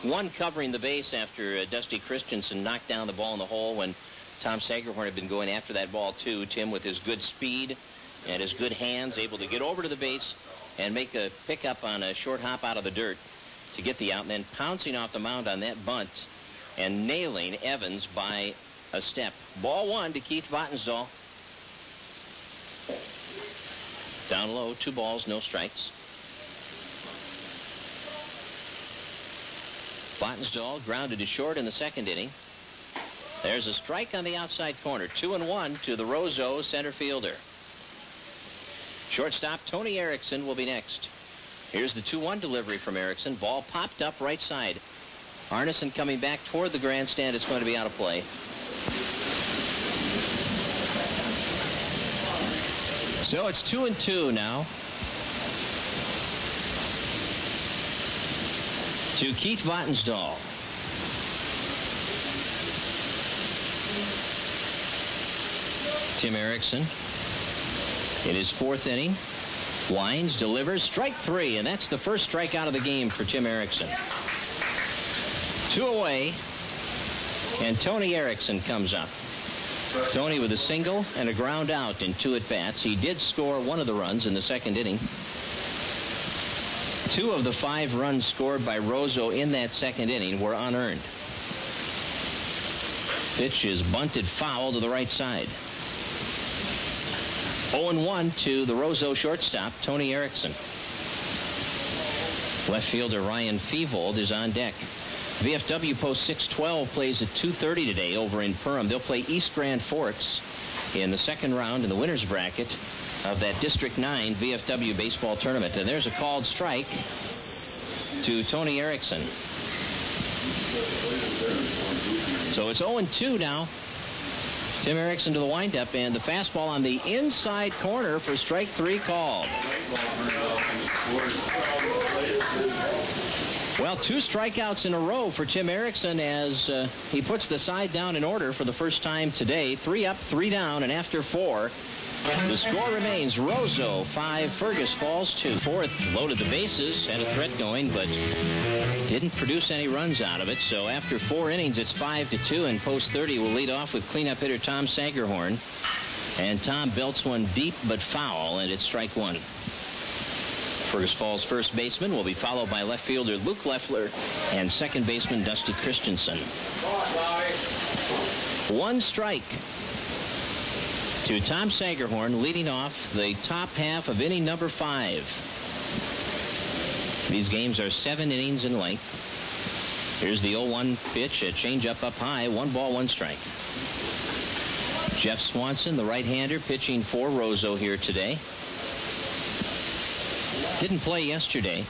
One covering the base after Dusty Christensen knocked down the ball in the hole when Tom Sagerhorn had been going after that ball too. Tim, with his good speed and his good hands, able to get over to the base and make a pickup on a short hop out of the dirt to get the out, and then pouncing off the mound on that bunt and nailing Evans by a step. Ball 1 to Keith Vatnsdal. Down low, 2 balls, no strikes. Vatnsdal grounded to short in the 2nd inning. There's a strike on the outside corner. 2-1 to the Roseau center fielder. Shortstop Tony Erickson will be next. Here's the 2-1 delivery from Erickson. Ball popped up right side. Arneson coming back toward the grandstand. It's going to be out of play. So it's 2-2 now to Keith Vatnsdal. Tim Erickson in his 4th inning. Winds, delivers, strike 3, and that's the first strikeout of the game for Tim Erickson. 2 away, and Tony Erickson comes up. Tony with a single and a ground out in 2 at-bats. He did score 1 of the runs in the 2nd inning. 2 of the 5 runs scored by Roseau in that 2nd inning were unearned. Pitch is bunted foul to the right side. 0-1 to the Roseau shortstop, Tony Erickson. Left fielder Ryan Fevold is on deck. VFW Post 612 plays at 2:30 today over in Perham. They'll play East Grand Forks in the 2nd round in the winner's bracket of that District 9 VFW baseball tournament. And there's a called strike to Tony Erickson. So it's 0-2 now. Tim Erickson to the windup, and the fastball on the inside corner for strike 3 called. Well, 2 strikeouts in a row for Tim Erickson as he puts the side down in order for the first time today. 3 up, 3 down, and after 4, the score remains Roseau 5, Fergus Falls 2. 4th loaded the bases, had a threat going, but didn't produce any runs out of it. So after 4 innings, it's 5-2, and post 30 will lead off with cleanup hitter Tom Sagerhorn. And Tom belts one deep but foul, and it's strike 1. Fergus Falls' first baseman will be followed by left fielder Luke Leffler and second baseman Dusty Christensen. 1 strike to Tom Sagerhorn, leading off the top half of inning number 5. These games are 7 innings in length. Here's the 0-1 pitch, a changeup up high, 1 ball, 1 strike. Jeff Swanson, the right-hander, pitching for Roseau here today. Didn't play yesterday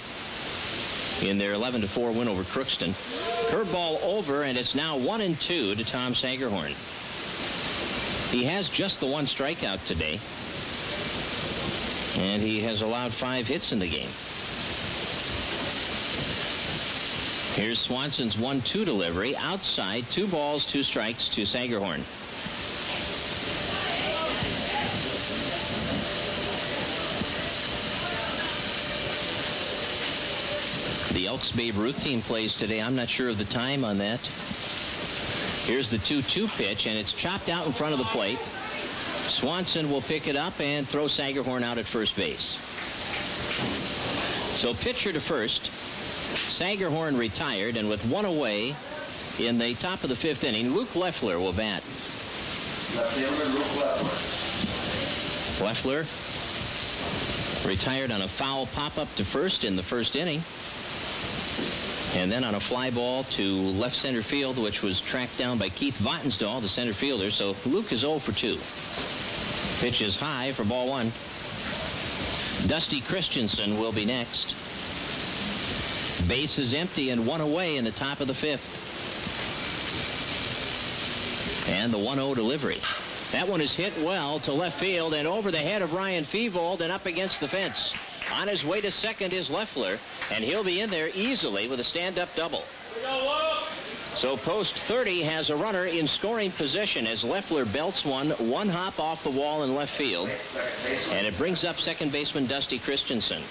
in their 11-4 win over Crookston. Curveball over, and it's now 1-2 to Tom Sagerhorn. He has just the 1 strikeout today, and he has allowed 5 hits in the game. Here's Swanson's 1-2 delivery outside, 2 balls, 2 strikes to Sagerhorn. The Elks Babe Ruth team plays today. I'm not sure of the time on that. Here's the 2-2 pitch, and it's chopped out in front of the plate. Swanson will pick it up and throw Sagerhorn out at first base. So pitcher to first. Sagerhorn retired, and with one away in the top of the 5th inning, Luke Leffler will bat. Left fielder Luke Leffler. Leffler retired on a foul pop-up to first in the 1st inning. And then on a fly ball to left center field, which was tracked down by Keith Vatnsdahl, the center fielder. So Luke is 0 for 2. Pitch is high for ball 1. Dusty Christensen will be next. Base is empty and one away in the top of the 5th. And the 1-0 delivery. That one is hit well to left field and over the head of Ryan Fevold and up against the fence. On his way to second is Leffler, and he'll be in there easily with a stand-up double. So post 30 has a runner in scoring position as Leffler belts one hop off the wall in left field, and it brings up second baseman Dusty Christensen.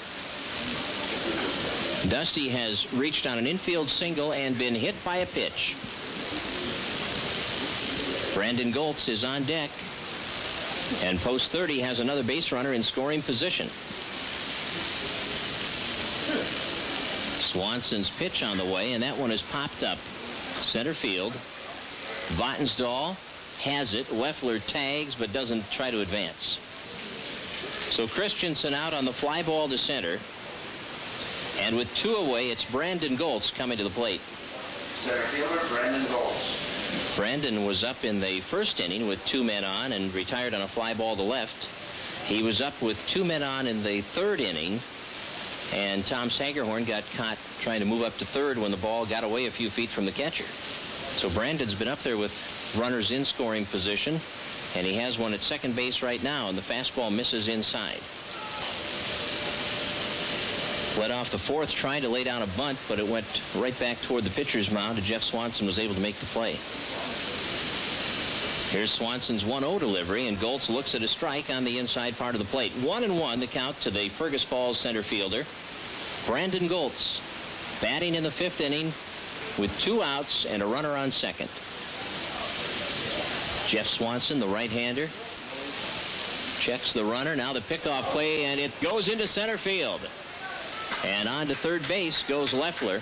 Dusty has reached on an infield single and been hit by a pitch. Brandon Goltz is on deck, and post 30 has another base runner in scoring position. Swanson's pitch on the way, and that one is popped up center field. Vatnsdahl has it. Leffler tags but doesn't try to advance. So Christensen out on the fly ball to center, and with 2 away, it's Brandon Goltz coming to the plate. Center fielder Brandon Goltz. Brandon was up in the 1st inning with 2 men on and retired on a fly ball to left. He was up with 2 men on in the 3rd inning, and Tom Sagerhorn got caught trying to move up to 3rd when the ball got away a few feet from the catcher. So Brandon's been up there with runners in scoring position, and he has one at second base right now, and the fastball misses inside. Led off the 4th, tried to lay down a bunt, but it went right back toward the pitcher's mound, and Jeff Swanson was able to make the play. Here's Swanson's 1-0 delivery, and Goltz looks at a strike on the inside part of the plate. 1-1 the count to the Fergus Falls center fielder, Brandon Goltz, batting in the 5th inning with 2 outs and a runner on second. Jeff Swanson, the right-hander, checks the runner. Now the pickoff play, and it goes into center field. And on to third base goes Leffler.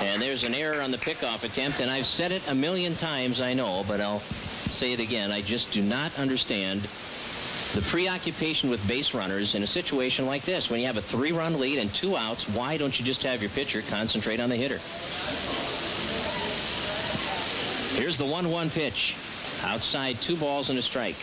And there's an error on the pickoff attempt, and I've said it a million times, I know, but I'll say it again. I just do not understand the preoccupation with base runners in a situation like this. When you have a 3-run lead and 2 outs, why don't you just have your pitcher concentrate on the hitter? Here's the 1-1 pitch. Outside, 2 balls and a strike.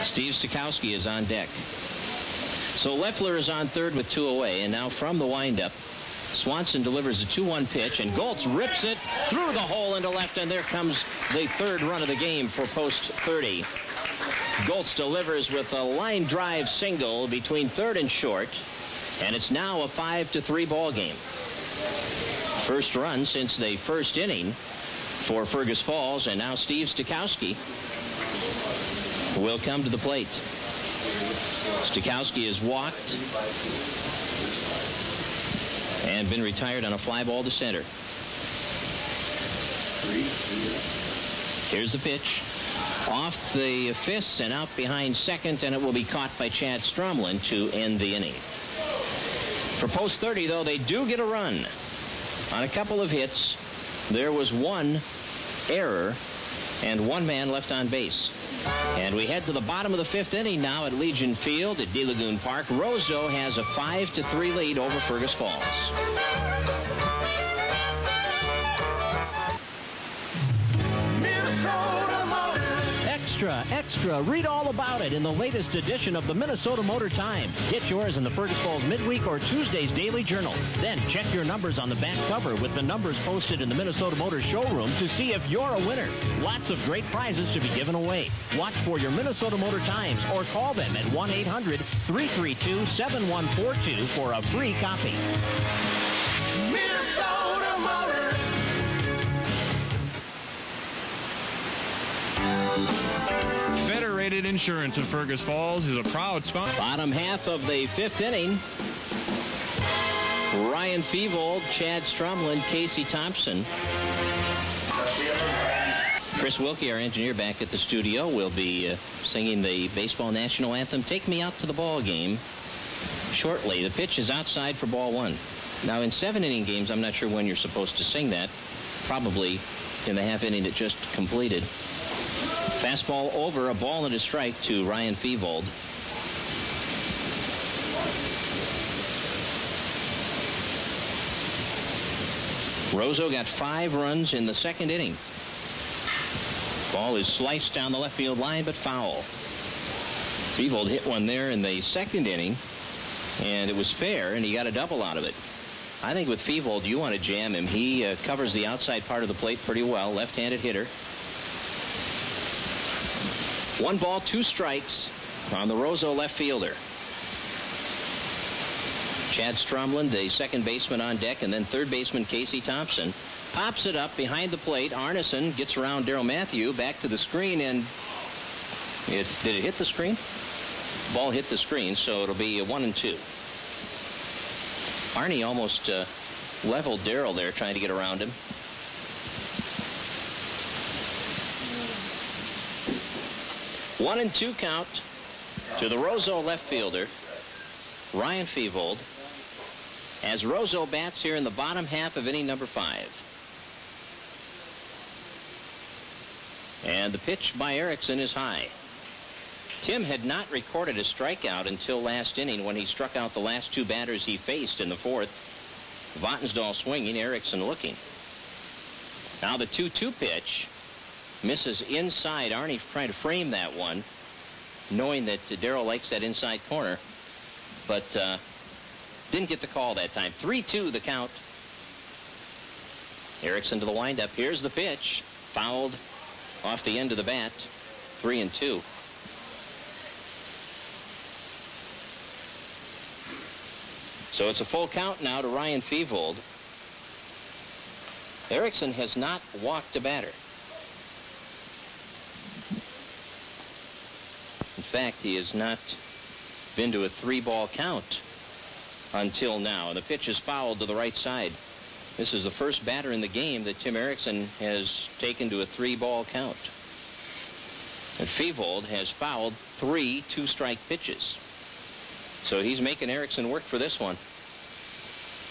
Steve Stokowski is on deck. So Leffler is on third with 2 away, and now from the windup, Swanson delivers a 2-1 pitch, and Goltz rips it through the hole into left, and there comes the 3rd run of the game for post 30. Goltz delivers with a line drive single between third and short, and it's now a 5-3 ball game. First run since the 1st inning for Fergus Falls, and now Steve Stokowski will come to the plate. Stokowski has walked and been retired on a fly ball to center. Here's the pitch. Off the fists and out behind second, and it will be caught by Chad Stromlin to end the inning. For post 30, though, they do get a run. On a couple of hits, there was 1 error and 1 man left on base. And we head to the bottom of the 5th inning now at Legion Field at De Lagoon Park. Roseau has a 5-3 lead over Fergus Falls. Extra, extra. Read all about it in the latest edition of the Minnesota Motor Times. Get yours in the Fergus Falls Midweek or Tuesday's Daily Journal. Then check your numbers on the back cover with the numbers posted in the Minnesota Motor Showroom to see if you're a winner. Lots of great prizes to be given away. Watch for your Minnesota Motor Times or call them at 1-800-332-7142 for a free copy. Minnesota Motors. Federated Insurance of Fergus Falls is a proud sponsor. Bottom half of the 5th inning. Ryan Fevold, Chad Stromlin, Casey Thompson. Chris Wilkie, our engineer, back at the studio, will be singing the baseball national anthem, Take Me Out to the Ball Game, shortly. The pitch is outside for ball one. Now, in 7-inning games, I'm not sure when you're supposed to sing that. Probably in the half inning that just completed. Fastball over, a ball and a strike to Ryan Fevold. Roseau got 5 runs in the second inning. Ball is sliced down the left field line, but foul. Fevold hit one there in the second inning, and it was fair, and he got a double out of it. I think with Fevold, you want to jam him. He covers the outside part of the plate pretty well, left-handed hitter. 1 ball, 2 strikes on the Roseau left fielder. Chad Stromlin, the second baseman on deck, and then third baseman Casey Thompson. Pops it up behind the plate. Arneson gets around Darryl Matthew, back to the screen, and did it hit the screen? Ball hit the screen, so it'll be 1-2. Arnie almost leveled Darryl there, trying to get around him. One and 2 count to the Roseau left fielder, Ryan Fevold, as Roseau bats here in the bottom half of inning number 5. And the pitch by Erickson is high. Tim had not recorded a strikeout until last inning when he struck out the last 2 batters he faced in the 4th. Vatnsdal swinging, Erickson looking. Now the 2-2 pitch misses inside. Arnie trying to frame that one, knowing that Darryl likes that inside corner, but didn't get the call that time. 3-2 the count. Erickson to the windup. Here's the pitch. Fouled off the end of the bat. 3-2. So it's a full count now to Ryan Fevold. Erickson has not walked a batter. In fact, he has not been to a 3-ball count until now. And the pitch is fouled to the right side. This is the first batter in the game that Tim Erickson has taken to a 3-ball count. And Fevold has fouled 3 2-strike pitches. So he's making Erickson work for this one.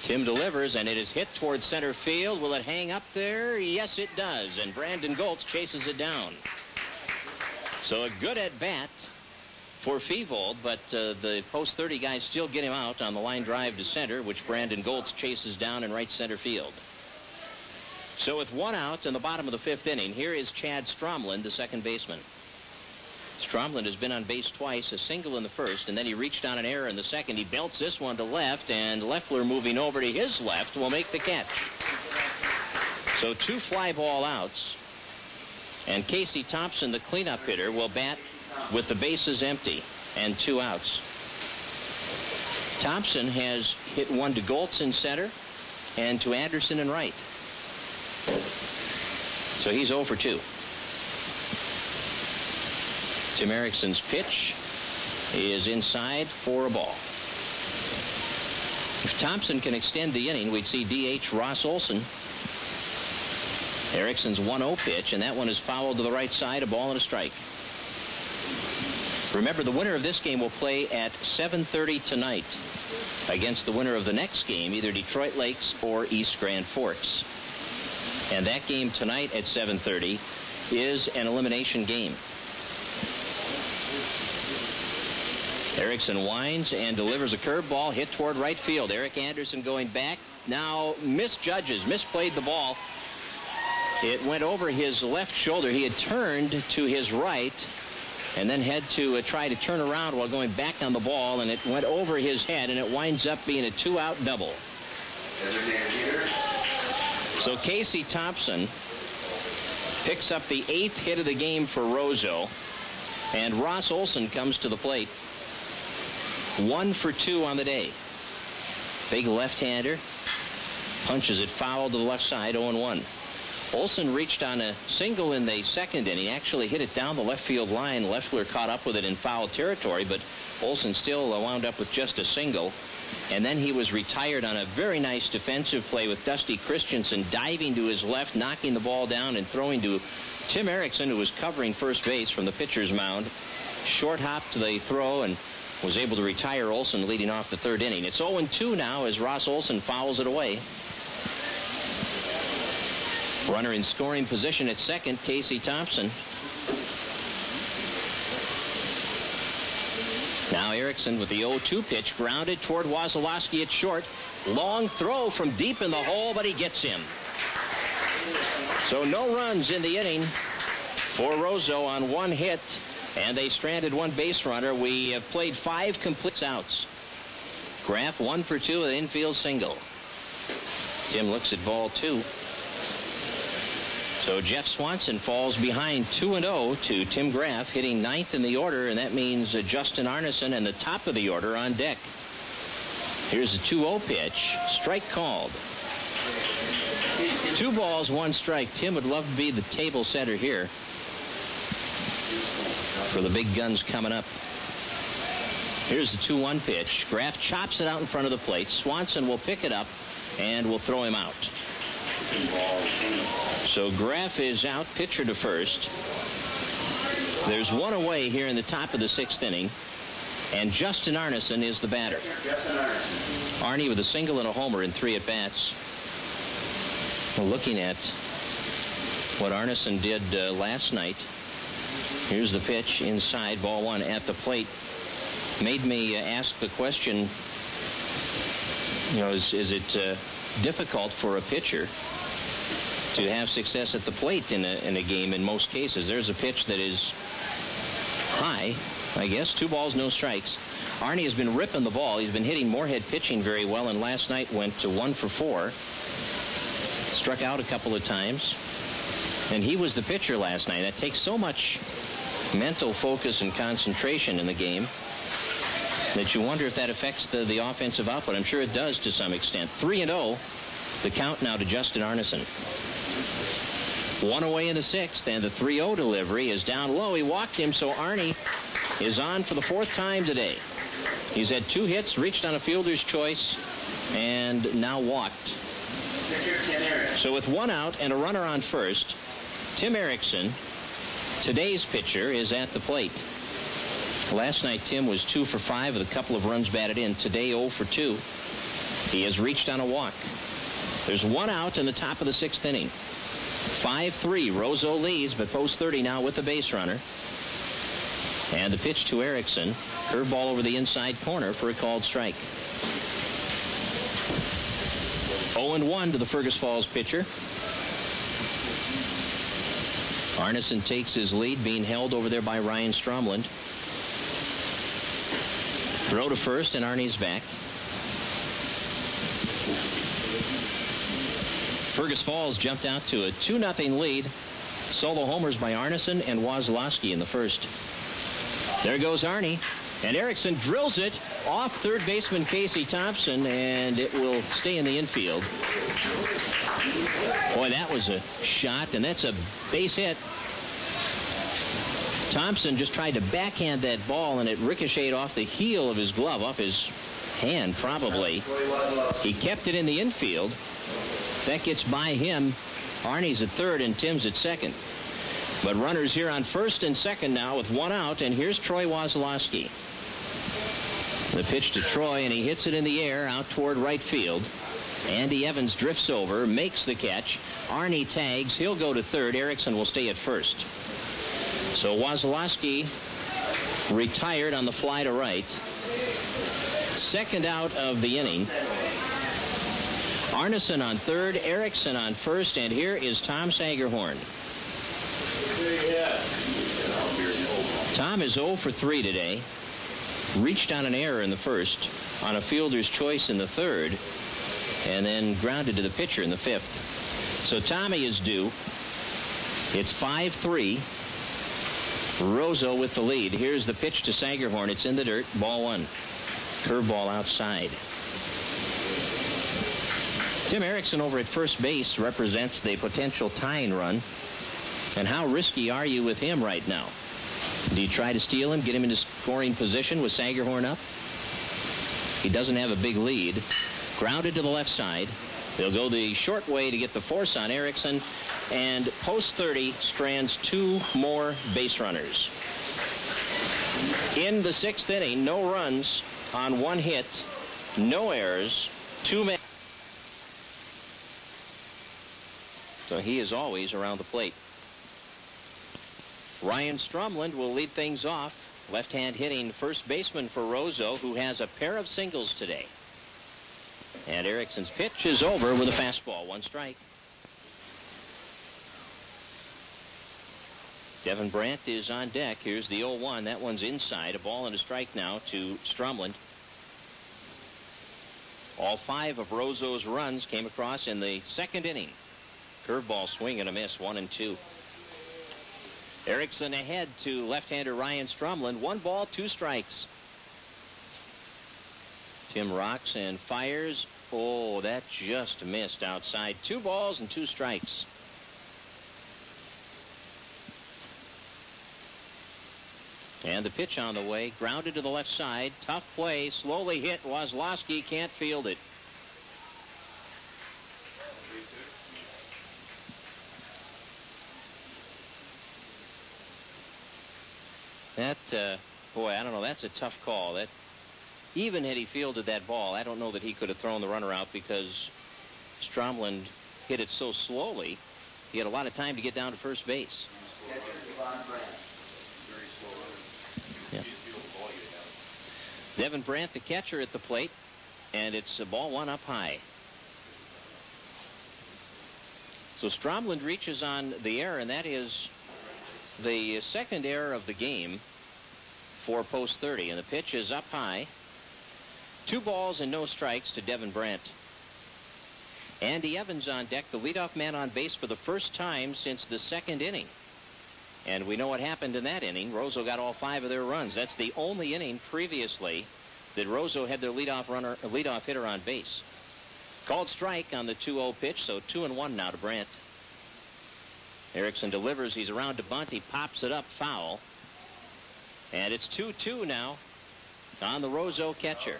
Tim delivers, and it is hit towards center field. Will it hang up there? Yes, it does. And Brandon Goltz chases it down. So a good at-bat for Fevold, but the post 30 guys still get him out on the line drive to center, which Brandon Goltz chases down in right center field. So with 1 out in the bottom of the 5th inning, here is Chad Stromlin, the second baseman. Stromlin has been on base twice, a single in the first, and then he reached on an error in the second. He belts this one to left, and Leffler moving over to his left will make the catch. So 2 fly ball outs, and Casey Thompson, the cleanup hitter, will bat with the bases empty and 2 outs. Thompson has hit one to Goltz in center and to Anderson in right. So he's 0 for 2. Tim Erickson's pitch is inside for a ball. If Thompson can extend the inning, we'd see DH Ross Olson. Erickson's 1-0 pitch, and that one is fouled to the right side, a ball and a strike. Remember, the winner of this game will play at 7:30 tonight against the winner of the next game, either Detroit Lakes or East Grand Forks. And that game tonight at 7:30 is an elimination game. Erickson winds and delivers a curveball hit toward right field. Eric Anderson going back. Now misplayed the ball. It went over his left shoulder. He had turned to his right and then had to try to turn around while going back on the ball, and it went over his head, and it winds up being a 2-out double. So Casey Thompson picks up the 8th hit of the game for Roseau, and Ross Olson comes to the plate. 1 for 2 on the day. Big left-hander. Punches it foul to the left side, 0-1. Olson reached on a single in the second inning. He actually hit it down the left field line. Leffler caught up with it in foul territory, but Olson still wound up with just a single. And then he was retired on a very nice defensive play with Dusty Christensen diving to his left, knocking the ball down and throwing to Tim Erickson, who was covering first base from the pitcher's mound. Short hopped the throw and was able to retire Olson leading off the third inning. It's 0-2 now as Ross Olson fouls it away. Runner in scoring position at second, Casey Thompson. Now Erickson with the 0-2 pitch, grounded toward Wasilowski at short. Long throw from deep in the hole, but he gets him. So no runs in the inning for Roseau on one hit, and they stranded one base runner. We have played 5 complete outs. Graff 1 for 2 with an infield single. Tim looks at ball 2. So Jeff Swanson falls behind 2-0 to Tim Graff, hitting 9th in the order, and that means Justin Arneson and the top of the order on deck. Here's a 2-0 pitch. Strike called. 2 balls, 1 strike. Tim would love to be the table setter here for the big guns coming up. Here's the 2-1 pitch. Graff chops it out in front of the plate. Swanson will pick it up and will throw him out. So Graff is out, pitcher to first. There's 1 away here in the top of the 6th inning, and Justin Arneson is the batter. Arnie with a single and a homer in 3 at-bats. Well, looking at what Arneson did last night, here's the pitch inside, ball 1 at the plate. Made me ask the question, you know, is it difficult for a pitcher to have success at the plate in a game in most cases? There's a pitch that is high, I guess. 2 balls, no strikes. Arnie has been ripping the ball. He's been hitting Moorhead pitching very well, and last night went to 1 for 4. Struck out a couple of times. And he was the pitcher last night. That takes so much mental focus and concentration in the game that you wonder if that affects the offensive output. I'm sure it does to some extent. 3-0. The count now to Justin Arneson. 1 away in the 6th, and the 3-0 delivery is down low. He walked him, so Arnie is on for the 4th time today. He's had 2 hits, reached on a fielder's choice, and now walked. So with 1 out and a runner on first, Tim Erickson, today's pitcher, is at the plate. Last night, Tim was 2 for 5 with a couple of runs batted in. Today, 0 for 2. He has reached on a walk. There's 1 out in the top of the 6th inning. 5-3. Roseau leads, but post 30 now with the base runner. And the pitch to Erickson. Curveball over the inside corner for a called strike. 0-1 to the Fergus Falls pitcher. Arneson takes his lead, being held over there by Ryan Stromland. Throw to first, and Arnie's back. Fergus Falls jumped out to a 2-0 lead. Solo homers by Arneson and Wasilowski in the first. There goes Arnie, and Erickson drills it off third baseman Casey Thompson, and it will stay in the infield. Boy, that was a shot, and that's a base hit. Thompson just tried to backhand that ball, and it ricocheted off the heel of his glove, off his hand probably. He kept it in the infield. That gets by him. Arnie's at third and Tim's at second. But runners here on first and second now with 1 out, and here's Troy Wasilowski. The pitch to Troy, and he hits it in the air out toward right field. Andy Evans drifts over, makes the catch. Arnie tags. He'll go to third. Erickson will stay at first. So Wasilowski retired on the fly to right. Second out of the inning. Arneson on third, Erickson on first, and here is Tom Sagerhorn. Tom is 0 for 3 today. Reached on an error in the first, on a fielder's choice in the third, and then grounded to the pitcher in the 5th. So Tommy is due. It's 5-3. Roseau with the lead. Here's the pitch to Sagerhorn. It's in the dirt. Ball 1. Curveball outside. Tim Erickson over at first base represents the potential tying run. And how risky are you with him right now? Do you try to steal him, get him into scoring position with Sagerhorn up? He doesn't have a big lead. Grounded to the left side. They'll go the short way to get the force on Erickson. And post 30 strands 2 more base runners. In the 6th inning, no runs on 1 hit, no errors, 2 men. So he is always around the plate. Ryan Stromland will lead things off. Left-hand hitting first baseman for Roseau, who has a pair of singles today. And Erickson's pitch is over with a fastball, 1 strike. Devin Brandt is on deck. Here's the 0-1. That one's inside. A ball and a strike now to Stromland. All 5 of Roseau's runs came across in the 2nd inning. Curveball swing and a miss, 1 and 2. Erickson ahead to left-hander Ryan Stromland. 1 ball, 2 strikes. Tim rocks and fires. Oh, that just missed outside. 2 balls and 2 strikes. And the pitch on the way, grounded to the left side. Tough play, slowly hit. Wozlowski can't field it. That, boy, I don't know. That's a tough call. That, even had he fielded that ball, I don't know that he could have thrown the runner out because Stromland hit it so slowly. He had a lot of time to get down to first base. Yeah. Devin Brandt, the catcher, at the plate, and it's a ball 1 up high. So Stromland reaches on the error, and that is the 2nd error of the game for post 30, and the pitch is up high. 2 balls and no strikes to Devin Brandt. Andy Evans on deck, the leadoff man on base for the first time since the 2nd inning. And we know what happened in that inning. Roseau got all 5 of their runs. That's the only inning previously that Roseau had their leadoff hitter on base. Called strike on the 2-0 pitch, so 2-1 now to Brandt. Erickson delivers. He's around to bunt. He pops it up foul. And it's 2-2 now on the Roseau catcher.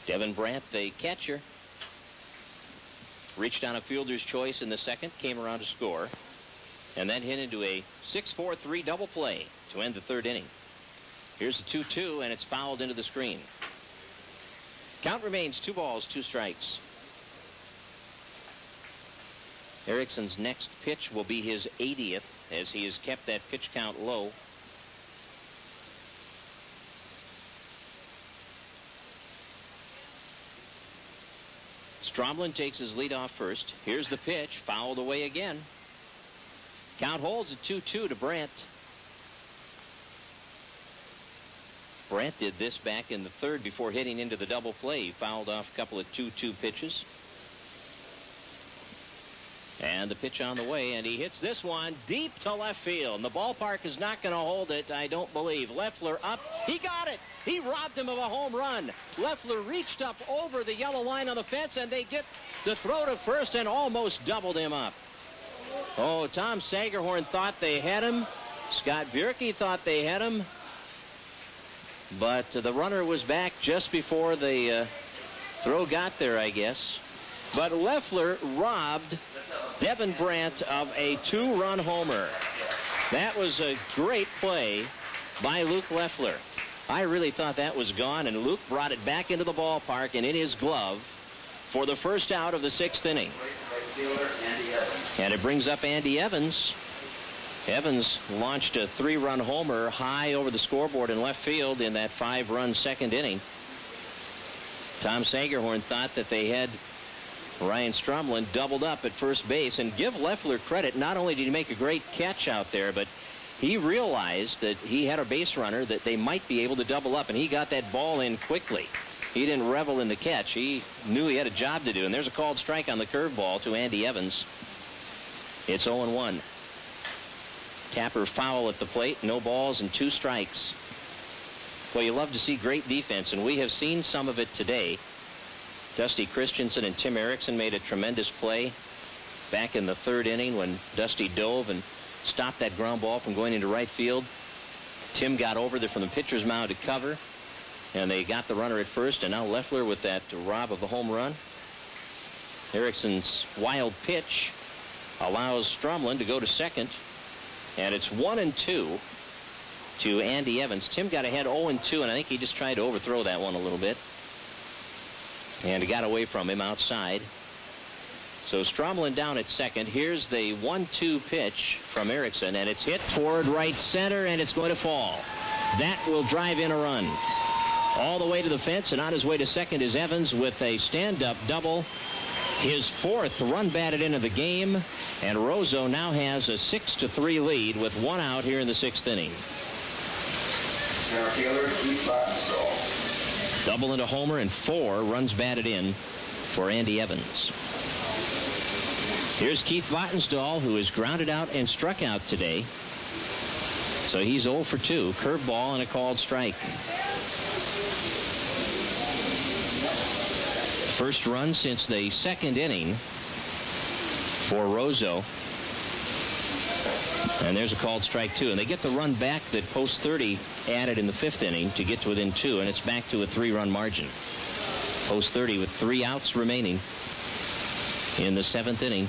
Devin Brandt, the catcher, reached on a fielder's choice in the 2nd, came around to score, and then hit into a 6-4-3 double play to end the 3rd inning. Here's the 2-2, and it's fouled into the screen. Count remains 2 balls, 2 strikes. Erickson's next pitch will be his 80th, as he has kept that pitch count low. Stromland takes his lead off first. Here's the pitch, fouled away again. Count holds at 2-2 to Brandt. Brandt did this back in the 3rd before hitting into the double play. He fouled off a couple of 2-2 pitches. And the pitch on the way, and he hits this one deep to left field. And the ballpark is not going to hold it, I don't believe. Leffler up. He got it. He robbed him of a home run. Leffler reached up over the yellow line on the fence, and they get the throw to first and almost doubled him up. Oh, Tom Sagerhorn thought they had him. Scott Bjerke thought they had him. But the runner was back just before the throw got there, I guess. But Leffler robbed Devin Brandt of a 2-run homer. That was a great play by Luke Leffler. I really thought that was gone, and Luke brought it back into the ballpark and in his glove for the first out of the 6th inning. And it brings up Andy Evans. Evans launched a 3-run homer high over the scoreboard in left field in that 5-run 2nd inning. Tom Sagerhorn thought that they had Ryan Stromland doubled up at first base, and give Leffler credit. Not only did he make a great catch out there, but he realized that he had a base runner that they might be able to double up, and he got that ball in quickly. He didn't revel in the catch. He knew he had a job to do, and there's a called strike on the curveball to Andy Evans. It's 0-1. Tapper foul at the plate, no balls and 2 strikes. Well, you love to see great defense, and we have seen some of it today. Dusty Christensen and Tim Erickson made a tremendous play back in the 3rd inning when Dusty dove and stop that ground ball from going into right field. Tim got over there from the pitcher's mound to cover, and they got the runner at first, and now Leffler with that rob of the home run. Erickson's wild pitch allows Stromlin to go to second, and it's 1-2 to Andy Evans. Tim got ahead 0-2, and I think he just tried to overthrow that one a little bit, and he got away from him outside. So Stromlin down at second. Here's the 1-2 pitch from Erickson, and it's hit toward right center, and it's going to fall. That will drive in a run. All the way to the fence, and on his way to second is Evans with a stand-up double. His 4th run batted into the game, and Roseau now has a 6-3 lead with 1 out here in the 6th inning. Double into homer and 4 runs batted in for Andy Evans. Here's Keith Vatnsdal, who is grounded out and struck out today. So he's 0 for 2. Curveball and a called strike. First run since the 2nd inning for Roseau. And there's a called strike, too. And they get the run back that Post 30 added in the 5th inning to get to within 2, and it's back to a 3-run margin. Post 30 with 3 outs remaining in the 7th inning.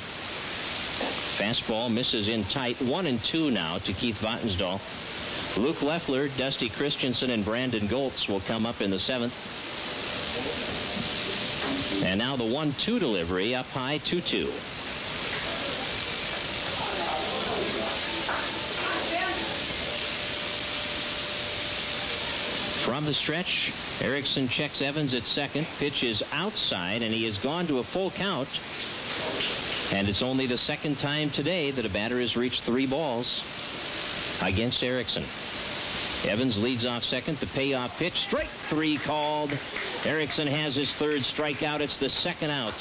Fastball misses in tight. 1-2 now to Keith Vatnsdal. Luke Leffler, Dusty Christensen, and Brandon Goltz will come up in the 7th. And now the 1-2 delivery up high, 2-2. From the stretch, Erickson checks Evans at second. Pitch is outside, and he has gone to a full count. And it's only the 2nd time today that a batter has reached 3 balls against Erickson. Evans leads off second. The payoff pitch. Strike 3 called. Erickson has his 3rd strikeout. It's the 2nd out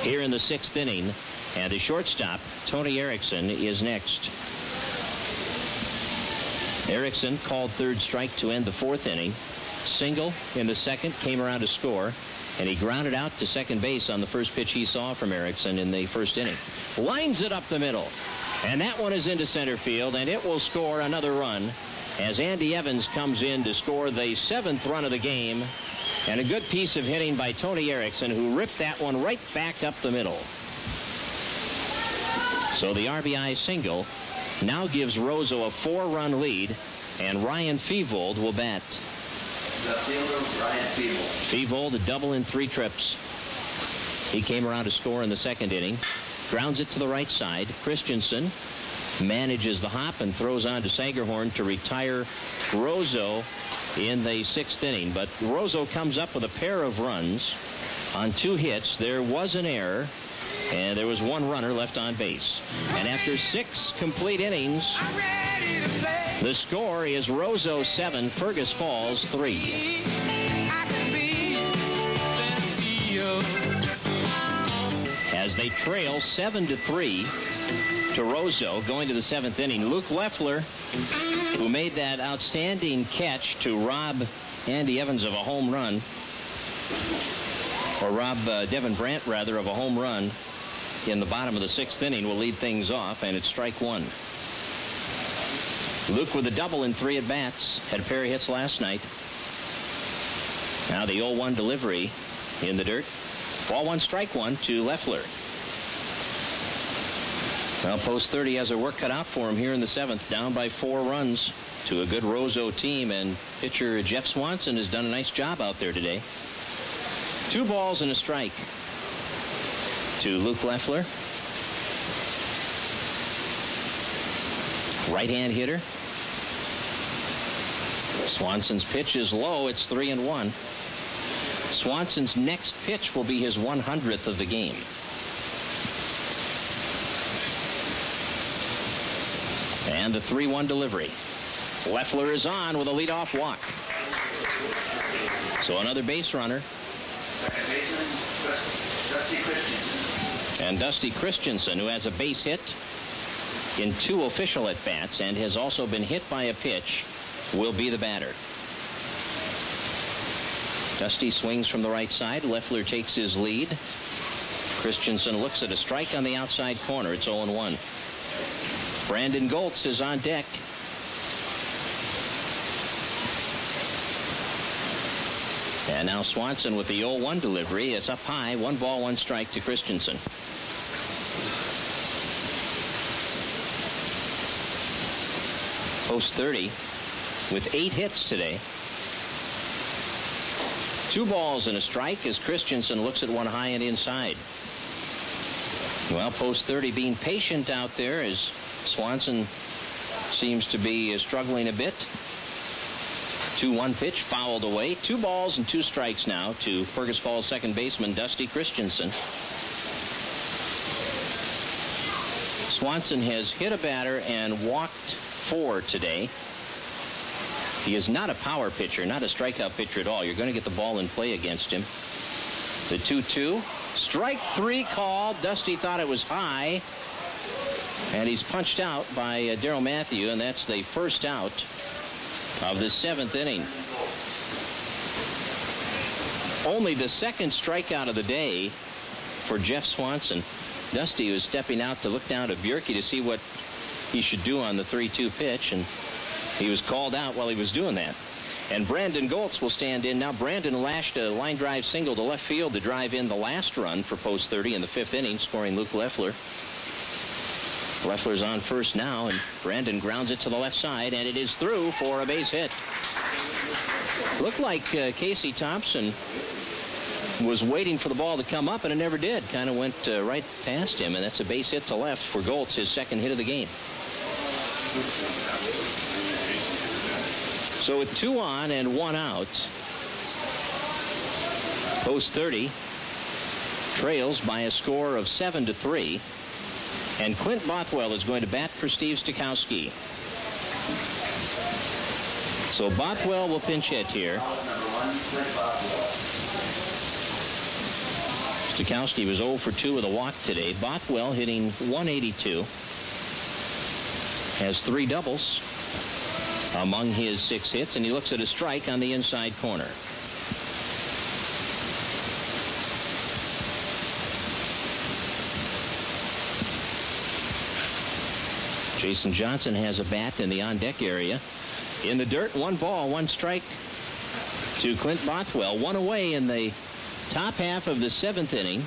here in the 6th inning. And the shortstop, Tony Erickson, is next. Erickson called 3rd strike to end the 4th inning. Single in the 2nd, came around to score, and he grounded out to second base on the first pitch he saw from Erickson in the 1st inning. Lines it up the middle, and that one is into center field, and it will score another run as Andy Evans comes in to score the 7th run of the game. And a good piece of hitting by Tony Erickson, who ripped that one right back up the middle. So the RBI single now gives Roseau a 4-run lead, and Ryan Fevold will bat. The fielder, Ryan Fevold. Fevold, a double in 3 trips. He came around to score in the 2nd inning. Grounds it to the right side. Christensen manages the hop and throws on to Sagerhorn to retire Roseau in the 6th inning. But Roseau comes up with a pair of runs on 2 hits. There was an error, and there was 1 runner left on base. And after 6 complete innings, the score is Roseau 7, Fergus Falls 3. As they trail 7-3 to Roseau going to the 7th inning. Luke Leffler, who made that outstanding catch to rob Andy Evans of a home run, or rob Devin Brandt, rather, of a home run in the bottom of the 6th inning, will lead things off, and it's strike 1. Luke with a double in 3 at-bats. Had a pair of hits last night. Now the 0-1 delivery in the dirt. Ball 1, strike 1 to Leffler. Well, Post 30 has their work cut out for him here in the 7th, down by 4 runs to a good Roseau team, and pitcher Jeff Swanson has done a nice job out there today. 2 balls and a strike to Luke Leffler. Right-hand hitter. Swanson's pitch is low. It's 3-1. Swanson's next pitch will be his 100th of the game. And the 3-1 delivery. Leffler is on with a leadoff walk. So another base runner. Second baseman, Dusty Christensen. And Dusty Christensen, who has a base hit in 2 official at-bats and has also been hit by a pitch, will be the batter. Dusty swings from the right side. Leffler takes his lead. Christensen looks at a strike on the outside corner. It's 0-1. Brandon Goltz is on deck. And now Swanson with the 0-1 delivery. It's up high. 1 ball, 1 strike to Christensen. Post 30 with 8 hits today. 2 balls and a strike as Christensen looks at one high and inside. Well, post 30 being patient out there as Swanson seems to be struggling a bit. 2-1 pitch fouled away. 2 balls and 2 strikes now to Fergus Falls second baseman Dusty Christensen. Swanson has hit a batter and walked 4 today. He is not a power pitcher, not a strikeout pitcher at all. You're going to get the ball in play against him. The 2-2. Strike 3 call. Dusty thought it was high. And he's punched out by Darryl Matthew, and that's the first out of the 7th inning. Only the second strikeout of the day for Jeff Swanson. Dusty was stepping out to look down at Bjerke to see what he should do on the 3-2 pitch, and he was called out while he was doing that. And Brandon Goltz will stand in. Now Brandon lashed a line drive single to left field to drive in the last run for post 30 in the 5th inning, scoring Luke Leffler. Leffler's on first now, and Brandon grounds it to the left side, and it is through for a base hit. Looked like Casey Thompson was waiting for the ball to come up, and it never did. Kind of went right past him, and that's a base hit to left for Goltz, his second hit of the game. So with 2 on and 1 out, post 30 trails by a score of 7-3. And Clint Bothwell is going to bat for Steve Stokowski. So Bothwell will pinch hit here. Stokowski was 0 for 2 with a walk today. Bothwell hitting .182. Has 3 doubles among his 6 hits, and he looks at a strike on the inside corner. Jason Johnson has a bat in the on-deck area. In the dirt, 1 ball, 1 strike to Clint Bothwell. 1 away in the top half of the 7th inning.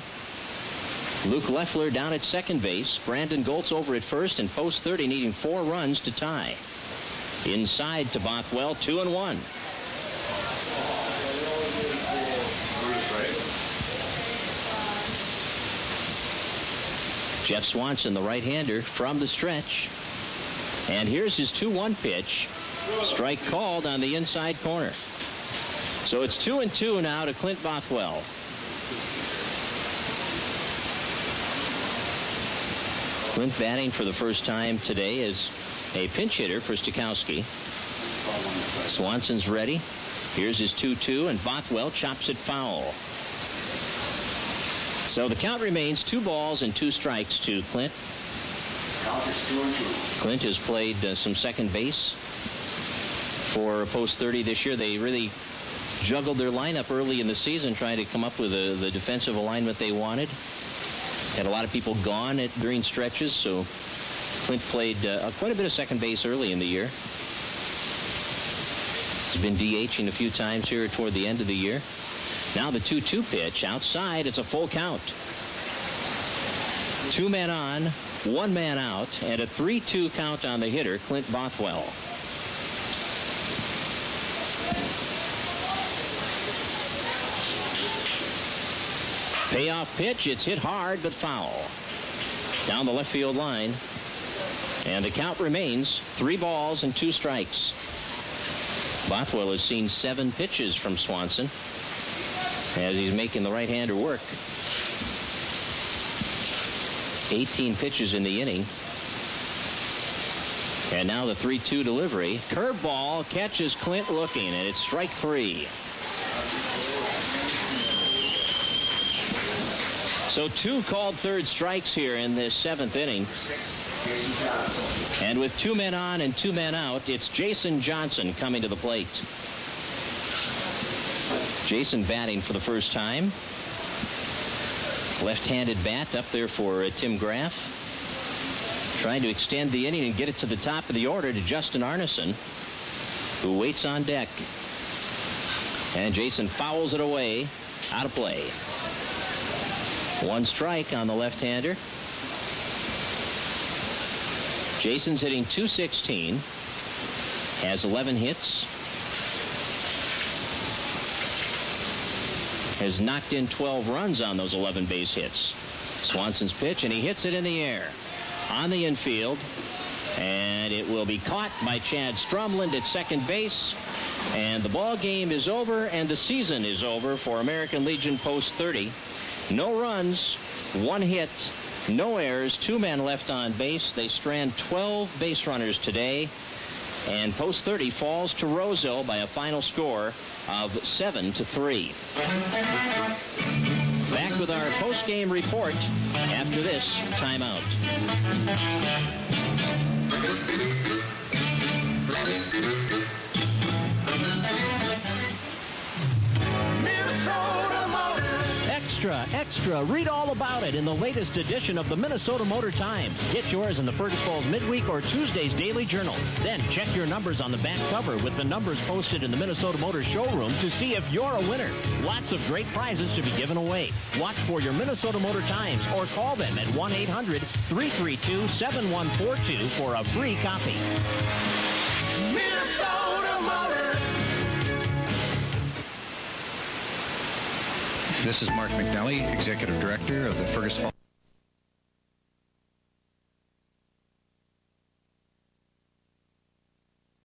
Luke Leffler down at second base. Brandon Goltz over at first, and post 30 needing 4 runs to tie. Inside to Bothwell, 2-1. Jeff Swanson, the right-hander, from the stretch. And here's his 2-1 pitch. Strike called on the inside corner. So it's 2-2 now to Clint Bothwell. Clint batting for the first time today as a pinch hitter for Stokowski. Swanson's ready. Here's his 2-2, and Bothwell chops it foul. So the count remains 2 balls and 2 strikes to Clint. Clint has played some second base for post 30 this year. They really juggled their lineup early in the season, trying to come up with the defensive alignment they wanted. Had a lot of people gone at during stretches, so Clint played quite a bit of second base early in the year. He's been DHing a few times here toward the end of the year. Now the 2-2 pitch outside. It's a full count. 2 men on, 1 man out, and a 3-2 count on the hitter, Clint Bothwell. Payoff pitch. It's hit hard but foul. Down the left field line. And the count remains 3 balls and 2 strikes. Bothwell has seen 7 pitches from Swanson as he's making the right-hander work. 18 pitches in the inning. And now the 3-2 delivery. Curveball catches Clint looking, and it's strike 3. So 2 called third strikes here in this 7th inning. And with 2 men on and 2 men out, it's Jason Johnson coming to the plate. Jason batting for the first time. Left-handed bat up there for Tim Graff. Trying to extend the inning and get it to the top of the order to Justin Arneson, who waits on deck. And Jason fouls it away, out of play. 1 strike on the left-hander. Jason's hitting .216, has 11 hits, has knocked in 12 runs on those 11 base hits. Swanson's pitch, and he hits it in the air. On the infield, and it will be caught by Chad Strumland at second base, and the ball game is over, and the season is over for American Legion Post 30. No runs, 1 hit, no errors, 2 men left on base. They strand 12 base runners today, and Post 30 falls to Roseau by a final score of 7-3. Back with our post-game report after this timeout. Extra, read all about it in the latest edition of the Minnesota Motor Times. Get yours in the Fergus Falls Midweek or Tuesday's Daily Journal. Then check your numbers on the back cover with the numbers posted in the Minnesota Motor Showroom to see if you're a winner. Lots of great prizes to be given away. Watch for your Minnesota Motor Times or call them at 1-800-332-7142 for a free copy. Minnesota Motors. This is Mark McNally, Executive Director of the Fergus Falls.